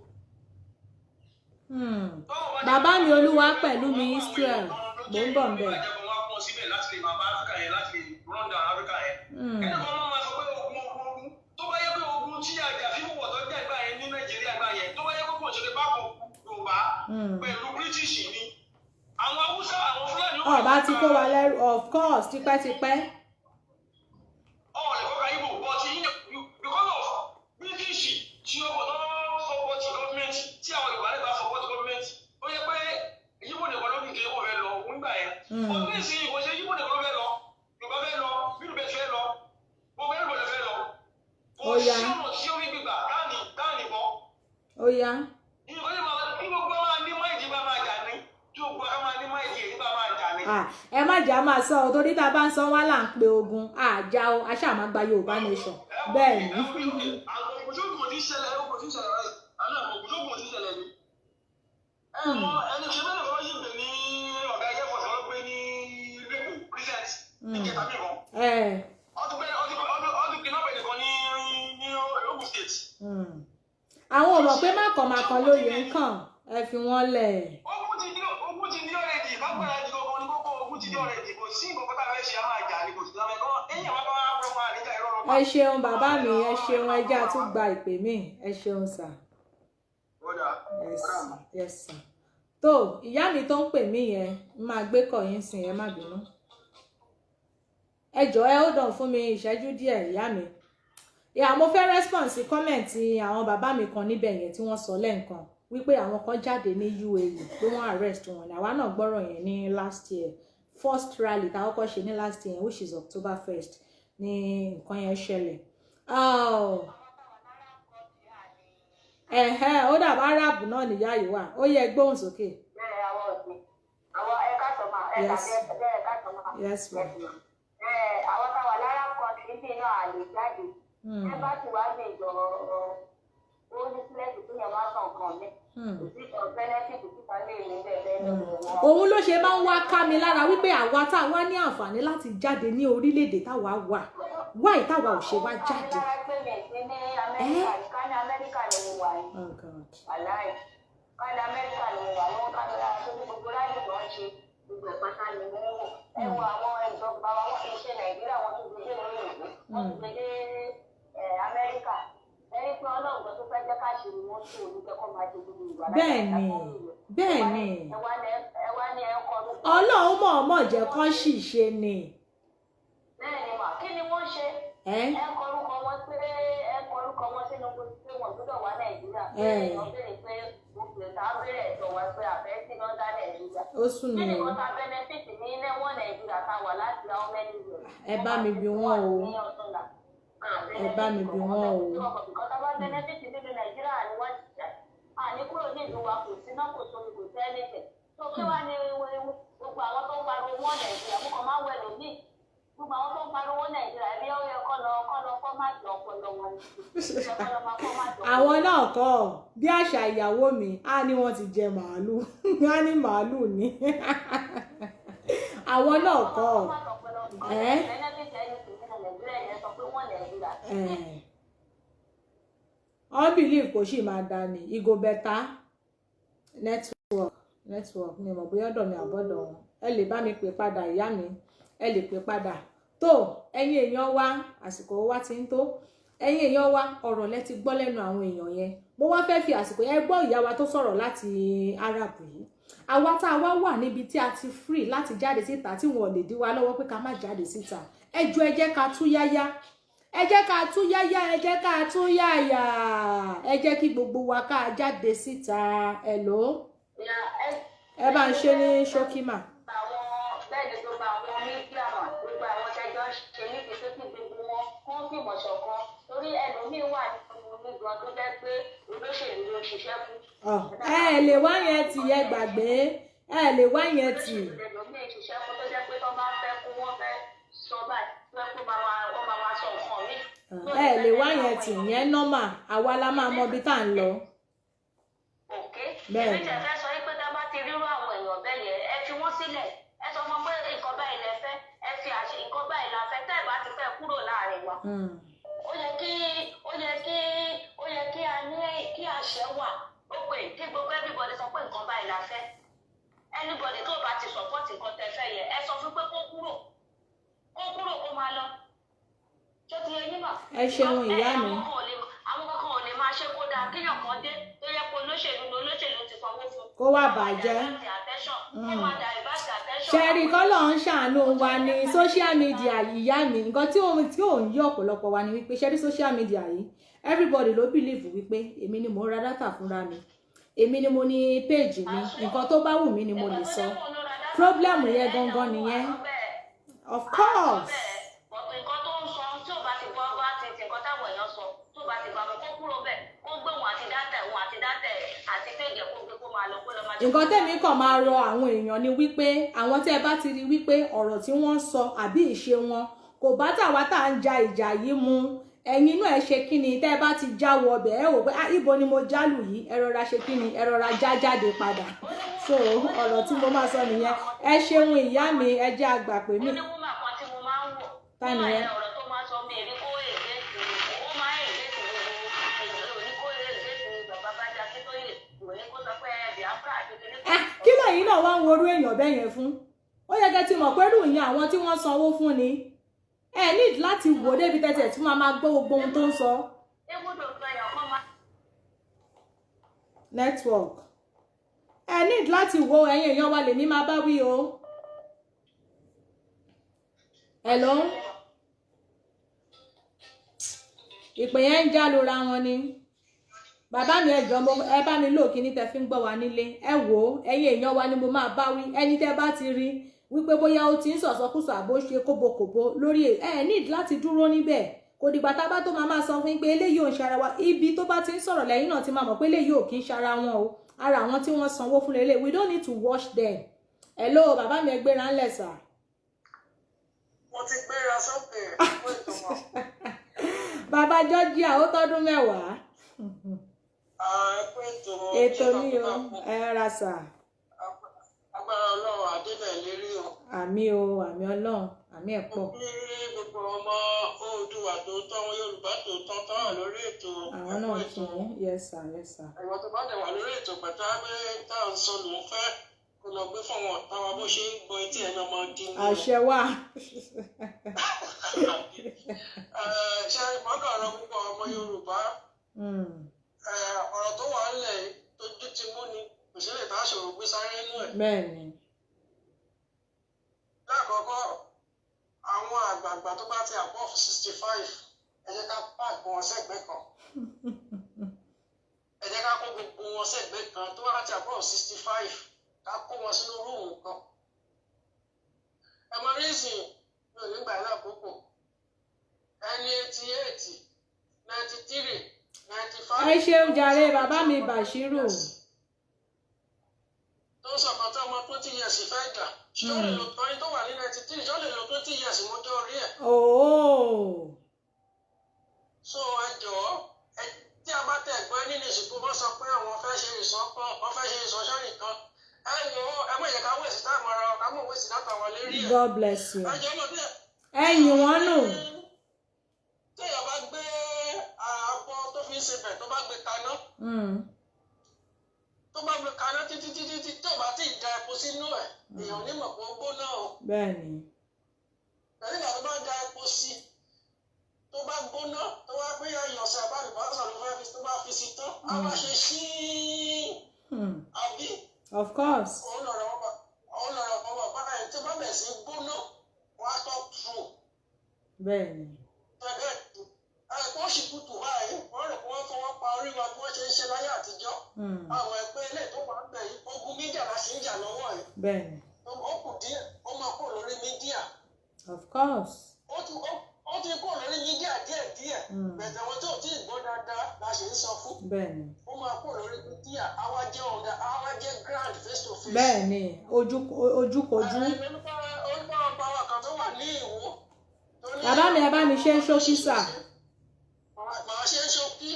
Bàbá mi Olúwa pẹ̀lú mi Israel mò ń bọ̀ ń bẹ̀. Síbẹ̀ láti lè máa bá Áfíríkà yẹn láti lè run down Áfíríkà yẹn. Ẹnì kan máa sọ pé ogun tó bá yẹ pé ogun tí àjà fífò wọ̀ tó jà ìgbà yẹn ní Nàìjíríà ìgbà yẹn tó bá yẹ pé kò ṣe lè bá kọ̀ Yorùbá pẹ̀lú British ni. Àwọn Haúsá àwọn Fúlàní. Ọba ti kó wa lẹ́rù of course tipẹ́tipẹ́. Ọ̀rẹ́ kọ́ka Igbo but because of British tí ọkọ̀ tó support government tí àwọn Yorùbá lè bá support government ó yẹ pé Igbo nìkan ló fi kéwọ́ rẹ lọ nígbà yẹn. Ọdún ìsìn ìwọ ṣe Igbo nìkan ló fẹ́ lọ Yorùbá fẹ́ lọ bílù bẹ́ẹ̀ fẹ́ lọ gbogbo ẹ̀rọ lè fẹ́ lọ. Kò sí ọ̀nà tí ó rí gbígbà dáàní bọ́. Ó yá. Ìgbọ́n yìí máa ní gbogbo máa ní máìdì bá máa jà ní tí gbogbo ká máa ní máìdì èyí bá máa jà ní. Ẹ má jà máa sọ ọ torí tá a bá ń sọ wá là ń pe ogun àjà o a ṣáà máa gba Yorùbá nation bẹ́ẹ̀ ni. Àwọn ògùnjógùn ti ṣẹlẹ̀ rẹ̀ àwọn ògùnjógùn ti ṣẹlẹ̀ ni. Ẹni ṣe mẹ́rin kan yìí gbè ní ọ̀gá ẹ̀jẹ̀ fọ̀sọ̀ ló gbé ní lẹ́kọ̀ọ́ present ìkẹta bí wọn. Ọdún kìnnà bẹ̀rẹ̀ kan ní Ogun State. Àwọn ò mọ̀ pé mákànmákàn lóye ń kàn ẹ fi wọ́n lẹ̀. Ogun ti di ọ̀rẹ́dì lágbára ẹ̀dì gbogbo ní gbogbo ogun ti di ọ̀rẹ́dì kò sí nǹkan tá a fẹ́ ṣe á máa jà ní kò sí lábẹ́ kan ẹ̀yìn àwọn bá wà fún wa níjà ìrọ̀rùn. Ẹ ṣeun bàbá mi ẹ ṣeun ẹjẹ́ àtúgbà ìpè mí ẹ ṣeun sà. Yes sir. Tó ìyá mi tó ń pè mí yẹn máa gbé kọ̀ yín sìn ẹ má bínú. Ẹ jọ̀ọ́ ẹ hold on fún mi ìṣẹ́jú díẹ̀ ìyá mi. Mo fẹ́ response sí kọ́mẹ̀ntì àwọn bàbá mi kan níbẹ̀ yẹn tí wọ́n sọ lẹ́ǹkan wípé àwọn kan jáde ní UAE pé wọ́n arrest wọn ní àwa náà gbọ́rọ̀ yẹn ní last year first rally tá a kọ́kọ́ ṣe ní last year which is October 1st ní nǹkan yẹn ṣẹlẹ̀. Ó dàbá aráàbù náà nìyá yìí wà ó yẹ gbóhùn sókè. Yes. Yes, ma'am. Àwọn táwa lára kọ́ńtì bí náà àlè jáde. Ẹ bá ti wá gbé ìjọ ó ní sílẹ̀tì tó yẹ wá sàn kan mi. Kò sí bẹ́nẹ́fìtì títa lè ní bẹ́ẹ̀ nínú wọn. Òun ló ṣe máa ń wá ká mi lára wípé àwa táwa ní àǹfààní láti jáde ní orílẹ̀-èdè táwa wà. Wáì táwa ò ṣe wá jáde. Ká ní Amẹ́ríkà ni mo wà yìí. Oh God. Wàláì. Ká ní Amẹ́ríkà ni mo wà lọ́wọ́ ká ní lára tó ní gbogbo láti lọ́ ṣe gbogbo ìpátá ni mo wọ̀. Ẹ wo àwọn ìjọba wọn kì í ṣe Nàìjíríà wọn tó gbé dé orí ìlú. Wọ́n ti gbé dé Amẹ́ríkà. Ẹni pé Ọlọ́run tó fẹ́ jẹ́ ká ṣe ni wọ́n ṣe olùjẹ́ kó máa ṣe gbogbo ìwà láti Bẹ́ẹ̀ni. Bẹ́ẹ̀ni. ẹ wá ní ẹ ń kọ́ lóko. Ọlọ́run mọ̀ọ́mọ̀ jẹ́ kán sì ṣe ni. Bẹ́ẹ̀ni mà kí ni wọ́n ṣe? Ẹ kọrúkọ wọn sínú pé wọn gbọ́dọ̀ wá Nàìjíríà. Wọ́n béèrè pé òkèta béèrè ẹ̀tọ́ wa pé àfẹ́ sí lọ́dá Nàìjíríà. Ó sùn Kí ni ní. wọ́n ta benefit ní ilé wọn Nàìjíríà ta wà láti how many years? Ẹ bá mi bi wọ́n o. Ẹ bá mi bi wọ́n o. Ìkọ́ta bá benefit nínú Nàìjíríà ni wọ́n ti jẹ́. Àní kúrò ní ìlú wa kò sí náà kò sómi kò tẹ́lẹ̀tẹ̀. Tó kí wá ní gbogbo àwọn tó ń pariwo wọn Nàìjíríà mú kàn máa wẹ̀ lómi. Gbogbo àwọn tó ń pariwo Nàìjíríà ẹbí ó yẹ kọ́ lọ fọ́mátì ọpọlọ wọn. Àwọn náà kọ́ bí àṣà ìyàwó mi á ní wọ́n ti jẹ màálù á ní màálù ní. Àwọn náà kọ́ all believe kò sì máa dá ní igo bẹ́tà network ni mo bóyá ọ̀dọ̀ mi àbọ̀dọ̀ wọn ẹ lè bá mi pè padà ìyá mi ẹ lè pè padà tó ẹ̀yin èèyàn wa àsìkò wa ti ń tó ẹ̀yin èèyàn wa ọ̀rọ̀ lẹ ti gbọ́ lẹ́nu àwọn èèyàn yẹn mo wá fẹ́ fi àsìkò yẹn gbọ́ ìyá wa tó sọ̀rọ̀ láti Arab yìí àwa tá a wá wà níbi tí a ti free láti jáde síta tí wọn ò lè dí wa lọ́wọ́ pé ká má jáde síta ẹ jọ̀ọ́ ẹ jẹ́ ká tú yáyá ẹ jẹ́ ká tú yáyá ẹ jẹ́ ká tú yáyà ẹ jẹ́ kí gbogbo wa ká jáde síta ẹ lò ó ẹ bá ń ṣe ní ṣókímà. Bẹ́ẹ̀ni gbogbo àwọn mídíà mà gbogbo àwọn tẹjọ́ ṣe ní kí sókè gbogbo wọn kún fìmọ̀ ṣọ̀kan torí ẹlòmíín wà nínú nígbà tó jẹ́ pé olóṣèlú ló ṣiṣẹ́ fún. Ẹ lè wá yẹn tì ẹ gbàgbé ẹ lè wá yẹn tì. Ẹlòmíín ṣiṣẹ́ fún tó jẹ́ pé tó bá fẹ́ kú wọ́n fẹ́ sọ báyìí pé kó máa sọ nǹkan mi. Ẹ lè wá yẹn tì yẹn nọ́mà àwa la máa mọ ibi tá à ń lọ. Bẹ́ẹ̀ni. Èmi tẹ̀fẹ́ sọ pé tá a bá ti rírú àwọn èèyàn bẹ́ẹ̀ yẹn ẹ fi wọ́n sílẹ̀ ẹ sọ fún pé nǹkan báyìí lẹ fẹ́ ẹ fi àṣẹ nǹkan báyìí la fẹ́ tẹ́ ẹ bá ti fẹ́ kúrò láàrin wa. Ó yẹ kí a ní kí àṣẹ wà ó pè kí gbogbo everybody sọ pé nǹkan báyìí la fẹ́ anybody tó bá ti support nǹkan tẹ́ fẹ́ yẹ ẹ sọ fún pé kó kúrò kó máa lọ tó ti yẹ yín mà. Ẹ ṣeun ìyá mi. Àwọn kankan ò lè máa ṣe kó dáa kéèyàn kan dé tó yẹ kó olóṣèlú ti sanwó fún. Kó wá bàjẹ́. Ṣẹ́rí kọ́lọ̀ ń ṣàánú wa ní social media ìyá mi nǹkan tí ò ń yí ọ̀pọ̀lọpọ̀ wa ni wípé ṣẹ́rí social media yìí everybody ló believe wípé èmi ni mo ra data fúnra mi èmi ni mo ní page mi nǹkan tó bá wù mí ni mo lè sọ problem yẹn gangan nìyẹn of course. Nǹkan tó ń sọ tí ò bá ti gbọ́ bá ti nǹkan táwọn èèyàn sọ tó bá ti gbà mọ́ kó kúrò bẹ́ẹ̀ kó gbé wọn àti dátà àti péjẹ kó gbé kó máa lọ kó lọ máa jẹ. Nǹkan tẹ́mi kàn máa rọ àwọn èèyàn ni wípé àwọn tẹ́ ẹ bá ti rí wípé ọ̀rọ̀ tí wọ́n sọ àbí ìṣe wọn kò bá tàwa tá à ń ja ìjà yìí mu ẹ̀yin náà ẹ ṣe kí ni tẹ́ ẹ bá ti já wọ ọbẹ̀ ẹ wò pé ibo ni mo jálù yìí ẹ rọra ṣe kí ni ẹ rọra já jáde padà so ọ̀rọ̀ tí mo máa sọ nìyẹn ẹ ṣeun ìyá mi ẹ jẹ́ àgbà pé mi. ó ní wúmà kan tí mo máa ń wò. Táni yẹn. ọ̀rọ̀ tó máa sọ mi èrí kó èdè sí i ó máa ń èdè sí gbogbo èdè òní kó èdè sí bàbá bájá kí tó yè òní kó sọ pé Biafra àti kìnìkan. Kí lẹ́yìn náà wá ń worú èèyàn bẹ́ẹ̀ yẹn fún ó yẹ kẹ́ ti mọ̀ pé ròyìn àwọn tí wọ́n sanwó fún ni ẹ need láti wò débi tẹ̀tẹ̀ tí wọ́n máa gbọ́ gbogbo ohun tó ń sọ. Network ẹ need láti wo ẹ̀yin èèyàn wa lèmi máa bá wí o. Hello ìpè yẹn ń já lóra wọn ni bàbá mi ẹjọ ẹ bá mi lò kíní tẹ́ fi ń gbọ́ wa nílé ẹ wò ó ẹ̀yin èèyàn wa ni mo máa bá wí ẹni tẹ́ bá ti rí wípé bóyá ó ti ń sọ̀sọ́kùsọ àbó ṣe kóbokòbo lórí ẹ need láti dúró níbẹ̀ kò dìgbà tá a bá tó máa sọ fún yín pé eléyìí ò ń ṣara wa ibi tó bá ti ń sọ̀rọ̀ lẹ́yìn náà ti máa mọ̀ pé eléyìí ò kí ń ṣara wọn o ara àwọn tí wọ́n sanwó fún lélẹ̀ we don't need to watch them hello bàbá mi gbéra ńlẹ̀ sà. Mo ti gbéra sókè fún ìtumọ̀. Bàbá Georgia ó tọ́dún mẹ́wàá. Ètò ní o ẹ ra sà. Agbára Ọlọ́run àdébẹ̀ lérí o. Àmì o àmì Ọlọ́run àmì ẹ̀ pọ̀. Mo kí gbogbo ọmọ Oòduà tó tọ́ wọn Yorùbá tó tọ́ tọ́ wà lórí ètò. Àwọn náà kì í yes sir yes sir. Ẹ̀wọ̀n tó bá dẹ̀ wà lórí ètò pẹ̀tà pé tá à ń sọ lòún fẹ́ kó lọ gbé fún wọn táwa bó ṣe ń gbọ́ etí ẹ̀ náà máa dín ní. Àṣẹ wà. Ṣé ìmọ̀gà ọ̀rọ̀ púpọ̀ ọmọ Yorùbá ọ̀rọ̀ tó wà ńlẹ̀ tójú ti mú ni kò sí lè tá a ṣòro gbé sáré inú ẹ̀. Bẹ́ẹ̀ni. Lákọ̀ọ́kọ́ àwọn àgbààgbà tó bá ti above 65 ẹ jẹ́ ká pààkì wọn sẹ́gbẹ̀ẹ́ kan. Ẹ jẹ́ ká kó gbogbo wọn sẹ́gbẹ̀ẹ́ kan tó bá ti above 65 ká kó wọn sínú rúùmù kan. Ẹ mọ rísìn mi ò ní gbà ní àkókò. Ẹni 88, 93, 95. Ẹ ṣeun jàre bàbá mi Bàṣírù. Tó ń sọ̀kan tó ọmọ 20 years fẹ́ gbà. Ṣé ó lè lo tọ́yìn tó wà ní 93 ṣé ó lè lo 20 years mọ́jọ́ orí ẹ̀? Ooo. So ẹ jọ̀ọ́ tí a bá tẹ̀ gbọ́ nínú ìsìnkú wọ́n sọ pé àwọn fẹ́ ṣe ìsọ́kàn wọ́n fẹ́ ṣe ìsọ́ṣọ́ nìkan. Ẹ lò ó ẹ mọ̀ ìyẹn ká wẹ̀sì táàmù ara ká mọ̀ wẹ̀sì látàwọn lérí ẹ̀. God bless you. Ẹ jọ̀ọ́ mọ̀ bí ẹ. Ẹ̀yìn wọn nù. Tí èèyàn bá gbé abọ́ tó fi ń sebẹ̀ tó bá gbé kaná. Tó bá gbé kaná títí tó bá ti da epo sínú ẹ̀ èèyàn ò ní mọ̀ pé ó gbóná o. Bẹ́ẹ̀ni. Pẹ̀lú ìgbà tó bá da epo sí tó bá gbóná tó wá pé ìyọ̀sẹ̀ àbálùbọ́sà ló fẹ́ fi tó bá fi sí tán á wá ṣe ṣíí. Àbí. Of course. Òun lọ̀rọ̀ ọmọ bàbá ẹ̀ tó bá bẹ̀ sí gbóná wá tọ́ tù. Bẹ́ẹ̀ni. Bẹ́ẹ̀ ẹ̀kọ́ sì kùtù báyìí wọ́n rò pé wọ́n fọwọ́ pa orí wa bí wọ́n ṣe ń ṣe láyé àtijọ́. Àwọn ẹgbẹ́ ilé tó wà ń bẹ̀ yìí ogun mídíà la ṣe ń jà lọ́wọ́ yìí. Bẹ́ẹ̀ni. Ó kù díẹ̀ ó máa kó lórí mídíà. Of course. Ó ti kó lórí mídíà díẹ̀. Bẹ̀tẹ̀ àwọn tó ti gbọ́ dáadáa la ṣe ń sọ fún. Bẹ́ẹ̀ni. Ó máa kó lórí mídíà àwa jẹ́ grand face to face. Bẹ́ẹ̀ni ojúkojú. Olùkọ́ ọba wa kan tó wà ní Ìwó. Bàbá mi ẹ bá mi ṣe ń ṣókí sà. Màá ṣe ń ṣókí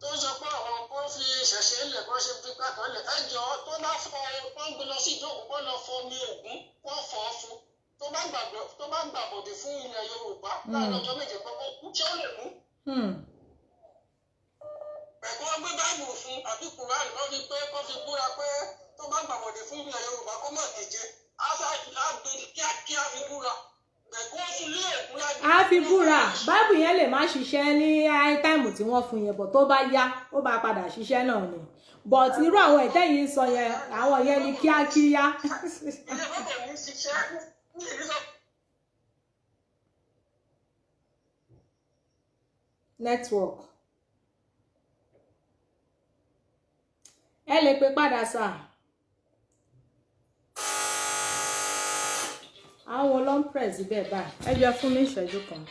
tó sọ pé àwọn kan fi ṣẹ̀ṣẹ̀ lẹ̀ kó ṣe fi pàtó lẹ̀ ẹjọ́ tó bá fọ wọ́n gbé lọ sí ìjókòó kó lọ fọ omi Ògún kó fọ́ fún tó bá gbàbọ̀dé fún ilẹ̀ Yorùbá láàrin ọjọ́ méje kọ́kọ́ kú tí ó lè mú. Ẹ̀kọ́ gbé báìbù fún àbí Kùránì kó fi búra pé tó bá gbàbọ̀dé fún ilẹ̀ Yorùbá kó mọ̀ díje á gbé kíákíá fi búra. A fi búra báìbù yẹn lè má ṣiṣẹ́ ní táìmù tí wọ́n fún yẹn bọ̀ tó bá yá ó bá padà ṣiṣẹ́ náà ni but irú àwọn ìtẹ́yìn sọ yẹn àwọn yẹn ni kíákíá. Network ẹ lè pe padà sà. Àwọn ló ń press bẹ́ẹ̀ báyìí ẹ jẹ́ fún mi ìṣẹ́jú kan.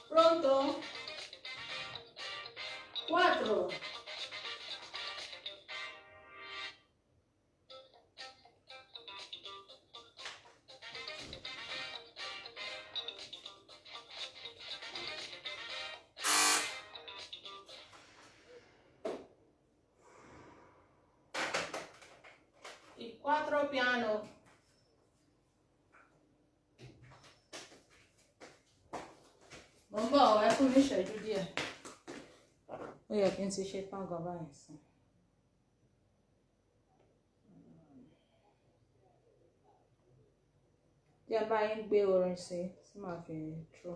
Pronto 4. Piano. Mo ń bọ̀ ẹ fún mi ìṣẹ́jú díẹ̀. Ó yẹ kí n ti ṣe tán gan báyìí sí. Tí ẹ bá yín gbé orin sí tí màá fi tró.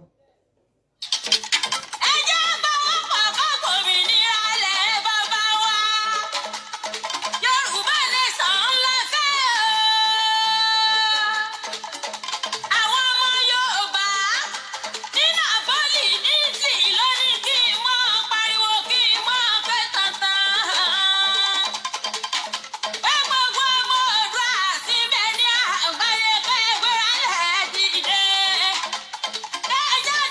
Yeah.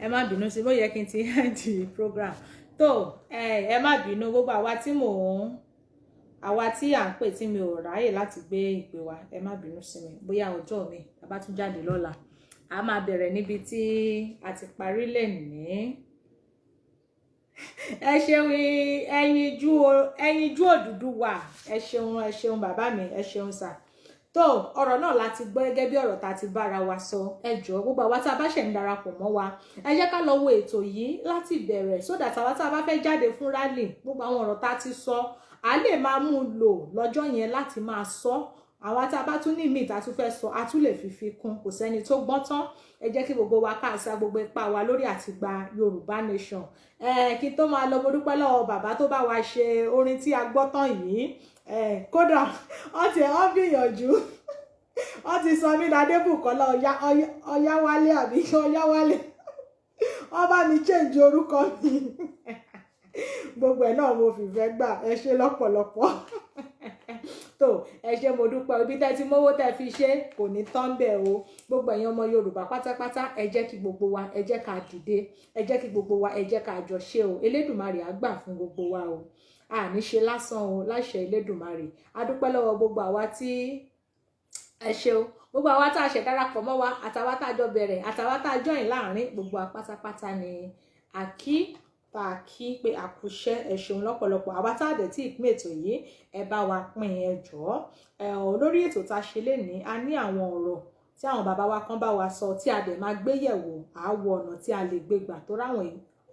ẹ má bínú sí bó yẹ kí n ti end program tó ẹ má bínú gbogbo àwa tí à ń pè tí mi ò ráyè láti gbé ìpè wa ẹ má bínú sí mi bóyá ọjọ́ mi a bá tún jáde lọ́la a máa bẹ̀rẹ̀ níbi tí a ti parí lẹ́nìí. Ẹ ṣeun ẹyinjú Odùduwà ẹ ṣeun bàbá mi ẹ ṣeun sà. Tó ọ̀rọ̀ náà láti gbọ́ gẹ́gẹ́ bí ọ̀rọ̀ tá ti bára wa sọ ẹ jọ̀ọ́ gbogbo àwa tá a bá ṣẹ̀ ń darapọ̀ mọ́ wa ẹ jẹ́ ká lọ wo ètò yìí láti bẹ̀rẹ̀ so that àwa tá a bá fẹ́ jáde fún rally gbogbo àwọn ọ̀rọ̀ tá ti sọ a lè máa mú un lò lọ́jọ́ yẹn láti máa sọ àwa tá a bá tún ní ìmí tá a tún fẹ́ sọ a tún lè fi kún kò sẹ́ni tó gbọ́n tán ẹ jẹ́ kí gbogbo wa káàsá gbogbo ipá wa lórí àti gba Yorùbá Nation kí tó máa lọ mo dúpẹ́ lọ́wọ́ bàbá tó bá wa ṣe orin tí a gbọ́ tán yìí kódà wọ́n gbìyànjú wọ́n ti sọ mí Adébùkọ́lá Ọ̀yáwálé àbí Ọ̀yáwálé wọ́n bá mi change orúkọ mi gbogbo ẹ̀ náà mo fìfẹ́ gbà ẹ ṣe lọ́pọ̀lọpọ̀ tó ẹ ṣé mo dúpẹ́ ibi tẹ́ ti mówó tẹ́ fi ṣe kò ní tán bẹ́ẹ̀ o gbogbo ẹ̀yin ọmọ Yorùbá pátápátá ẹ jẹ́ kí gbogbo wa ẹ jẹ́ ká dìde ẹ jẹ́ kí gbogbo wa ẹ jẹ́ ká jọ ṣe o Elédùmarè á gbà fún gbogbo wa o àní ṣe lásán o láṣẹ Elédùmarè a dúpẹ́ lọ́wọ́ gbogbo àwa tí ẹ ṣé o gbogbo àwa tá a ṣe darapọ̀ mọ́ wa àtàwa tá a jọ bẹ̀rẹ̀ àtàwa tá a join láàrin gbogbo pátápátá ni àkí kí pé àkúṣẹ́ ẹ ṣeun lọ́pọ̀lọpọ̀ àwa tá a dẹ̀ tí ìpín ètò yìí ẹ bá wa pín ẹ jọ̀ọ́ lórí ètò tá a ṣe lénìí a ní àwọn ọ̀rọ̀ tí àwọn bàbá wa kan bá wa sọ tí a dẹ̀ máa gbé yẹ̀wò àwọ̀ ọ̀nà tí a lè gbé gbà tó ráwọn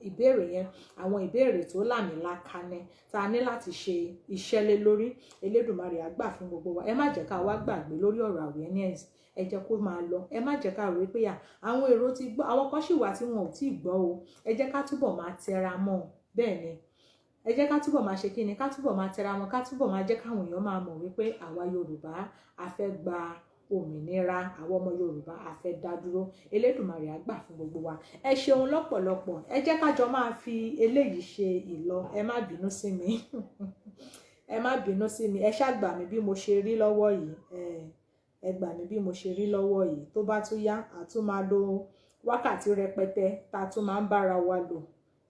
ìbéèrè yẹn àwọn ìbéèrè tó lámìláka ni tá a ní láti ṣe iṣẹ́ lé lórí Elédùmarè á gbà fún gbogbo wa ẹ má jẹ́ ká wá gbàgbé lórí ọ̀rọ̀ awareness ẹ jẹ́ kó máa lọ ẹ má jẹ́ ká rò pé àwọn èrò ti gbọ́ àwọn kan sì wà tí wọn ò tí ì gbọ́ o ẹ jẹ́ ká túbọ̀ máa tẹra mọ́ bẹ́ẹ̀ ni ẹ jẹ́ ká túbọ̀ máa ṣe kíni ká túbọ̀ máa tẹra mọ́ ká túbọ̀ máa jẹ́ káwọn èèyàn máa mọ̀ wípé àwa Yorùbá a fẹ́ gba òmìnira àwọn ọmọ Yorùbá a fẹ́ dá dúró Elédùmarè á gbà fún gbogbo wa ẹ ṣeun lọ́pọ̀lọpọ̀ ẹ jẹ́ ká jọ máa fi eléyìí ṣe ìlọ ẹ má bínú sí mi ẹ má bínú sí mi ẹ ṣáà gbà mí bí mo ṣe rí lọ́wọ́ yìí ẹ gbà mí bí mo ṣe rí lọ́wọ́ yìí tó bá tún yá a tún máa lo wákàtí rẹpẹtẹ tá a tún máa ń bára wa lò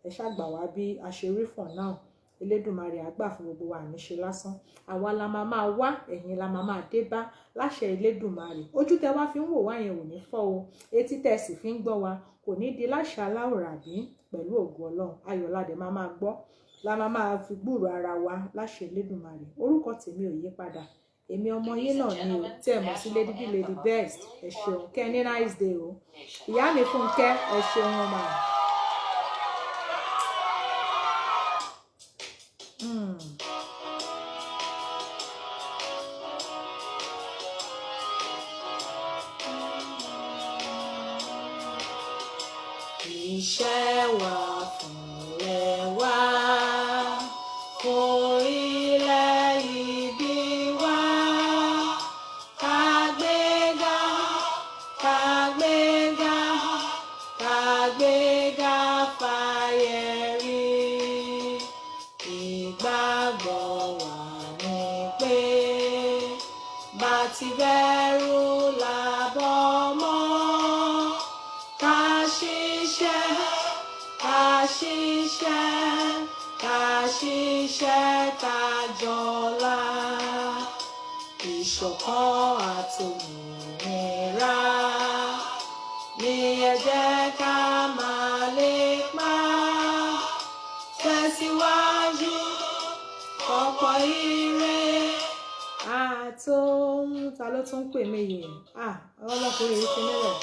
ẹ ṣáà gbà wá bí a ṣe rí for now Elédùmarè á gbà fún gbogbo wa àníṣe lásán àwa la máa wá ẹ̀yin la máa dé bá láṣẹ Elédùmarè ojú tẹ wá fi ń wò wá yẹn ò ní fọ́ o etí tẹ sì fi ń gbọ́ wa kò ní di láṣẹ aláwòrán-àbí pẹ̀lú ògo Ọlọ́run ayọ̀ládẹ máa gbọ́ la máa fi gbúrò ara wa láṣẹ Elédùmarè orúkọ tèmi ò yí padà èmi ọmọ yín náà ni o tí ẹ mọ̀ sí Lady B Lady Best ẹ ṣeun kẹ́ ní nice day o ìyá mi Fúnkẹ́ ẹ ṣeun ọmọ. Iṣẹ́ wa fúnlẹ̀ wá fún ilẹ̀ ìbí wa kàgbéga kàgbéga kàgbéga fàyẹ̀rí ìgbàgbọ́ wa ni pé bá ti bẹ̀rù làbọ̀ mọ́ ká ṣiṣẹ́ ká jọlá ìṣọ̀kan àtòmìnira ní ẹ jẹ́ ká máa lépa tẹ̀síwájú ọ̀pọ̀ ire àtòhún ta ló tún pè mí yìí ọlọ́kùnrin yìí ti nílẹ̀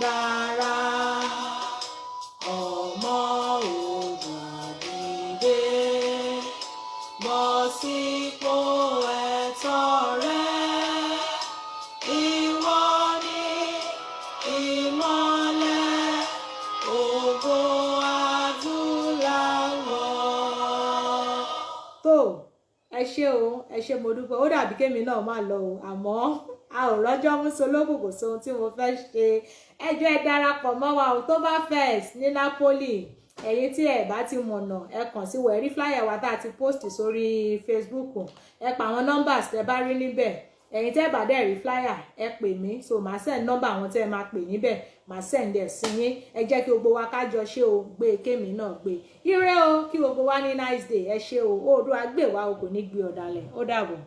dára ọmọ òdàdìdé bọ́ sípò ẹ̀tọ́ rẹ ìwọ ni ìmọ́lẹ̀ ògo adúláwọ̀. tó ẹ ṣé mo dúpẹ́ ó dàbí kémi náà máa lọ o àmọ́ a ò rọ́jọ́ mú solókùn kò sóhun tí mo fẹ́ ṣe ẹjọ́ ẹ darapọ̀ mọ́ wa October 1st ní Napoli ẹ̀yin tí ẹ bá ti mọ̀nà ẹ kàn sí wọ̀ ẹ̀rí flyer wa tá a ti post sórí Facebook ẹ pa àwọn numbers tẹ bá rí níbẹ̀ ẹ̀yin tẹ́ bá dẹ̀ rí flyer ẹ pè mí so màá send number àwọn tẹ́ ẹ máa pè níbẹ̀ màá send ẹ̀ sí yín ẹ jẹ́ kí gbogbo wa kájọ ṣe o gbé kémi náà gbé ire o kí gbogbo wa ní nice day ẹ ṣe o Oòduà gbè wá o kò ní gbé ọ̀dàlẹ̀ ó dàbọ̀.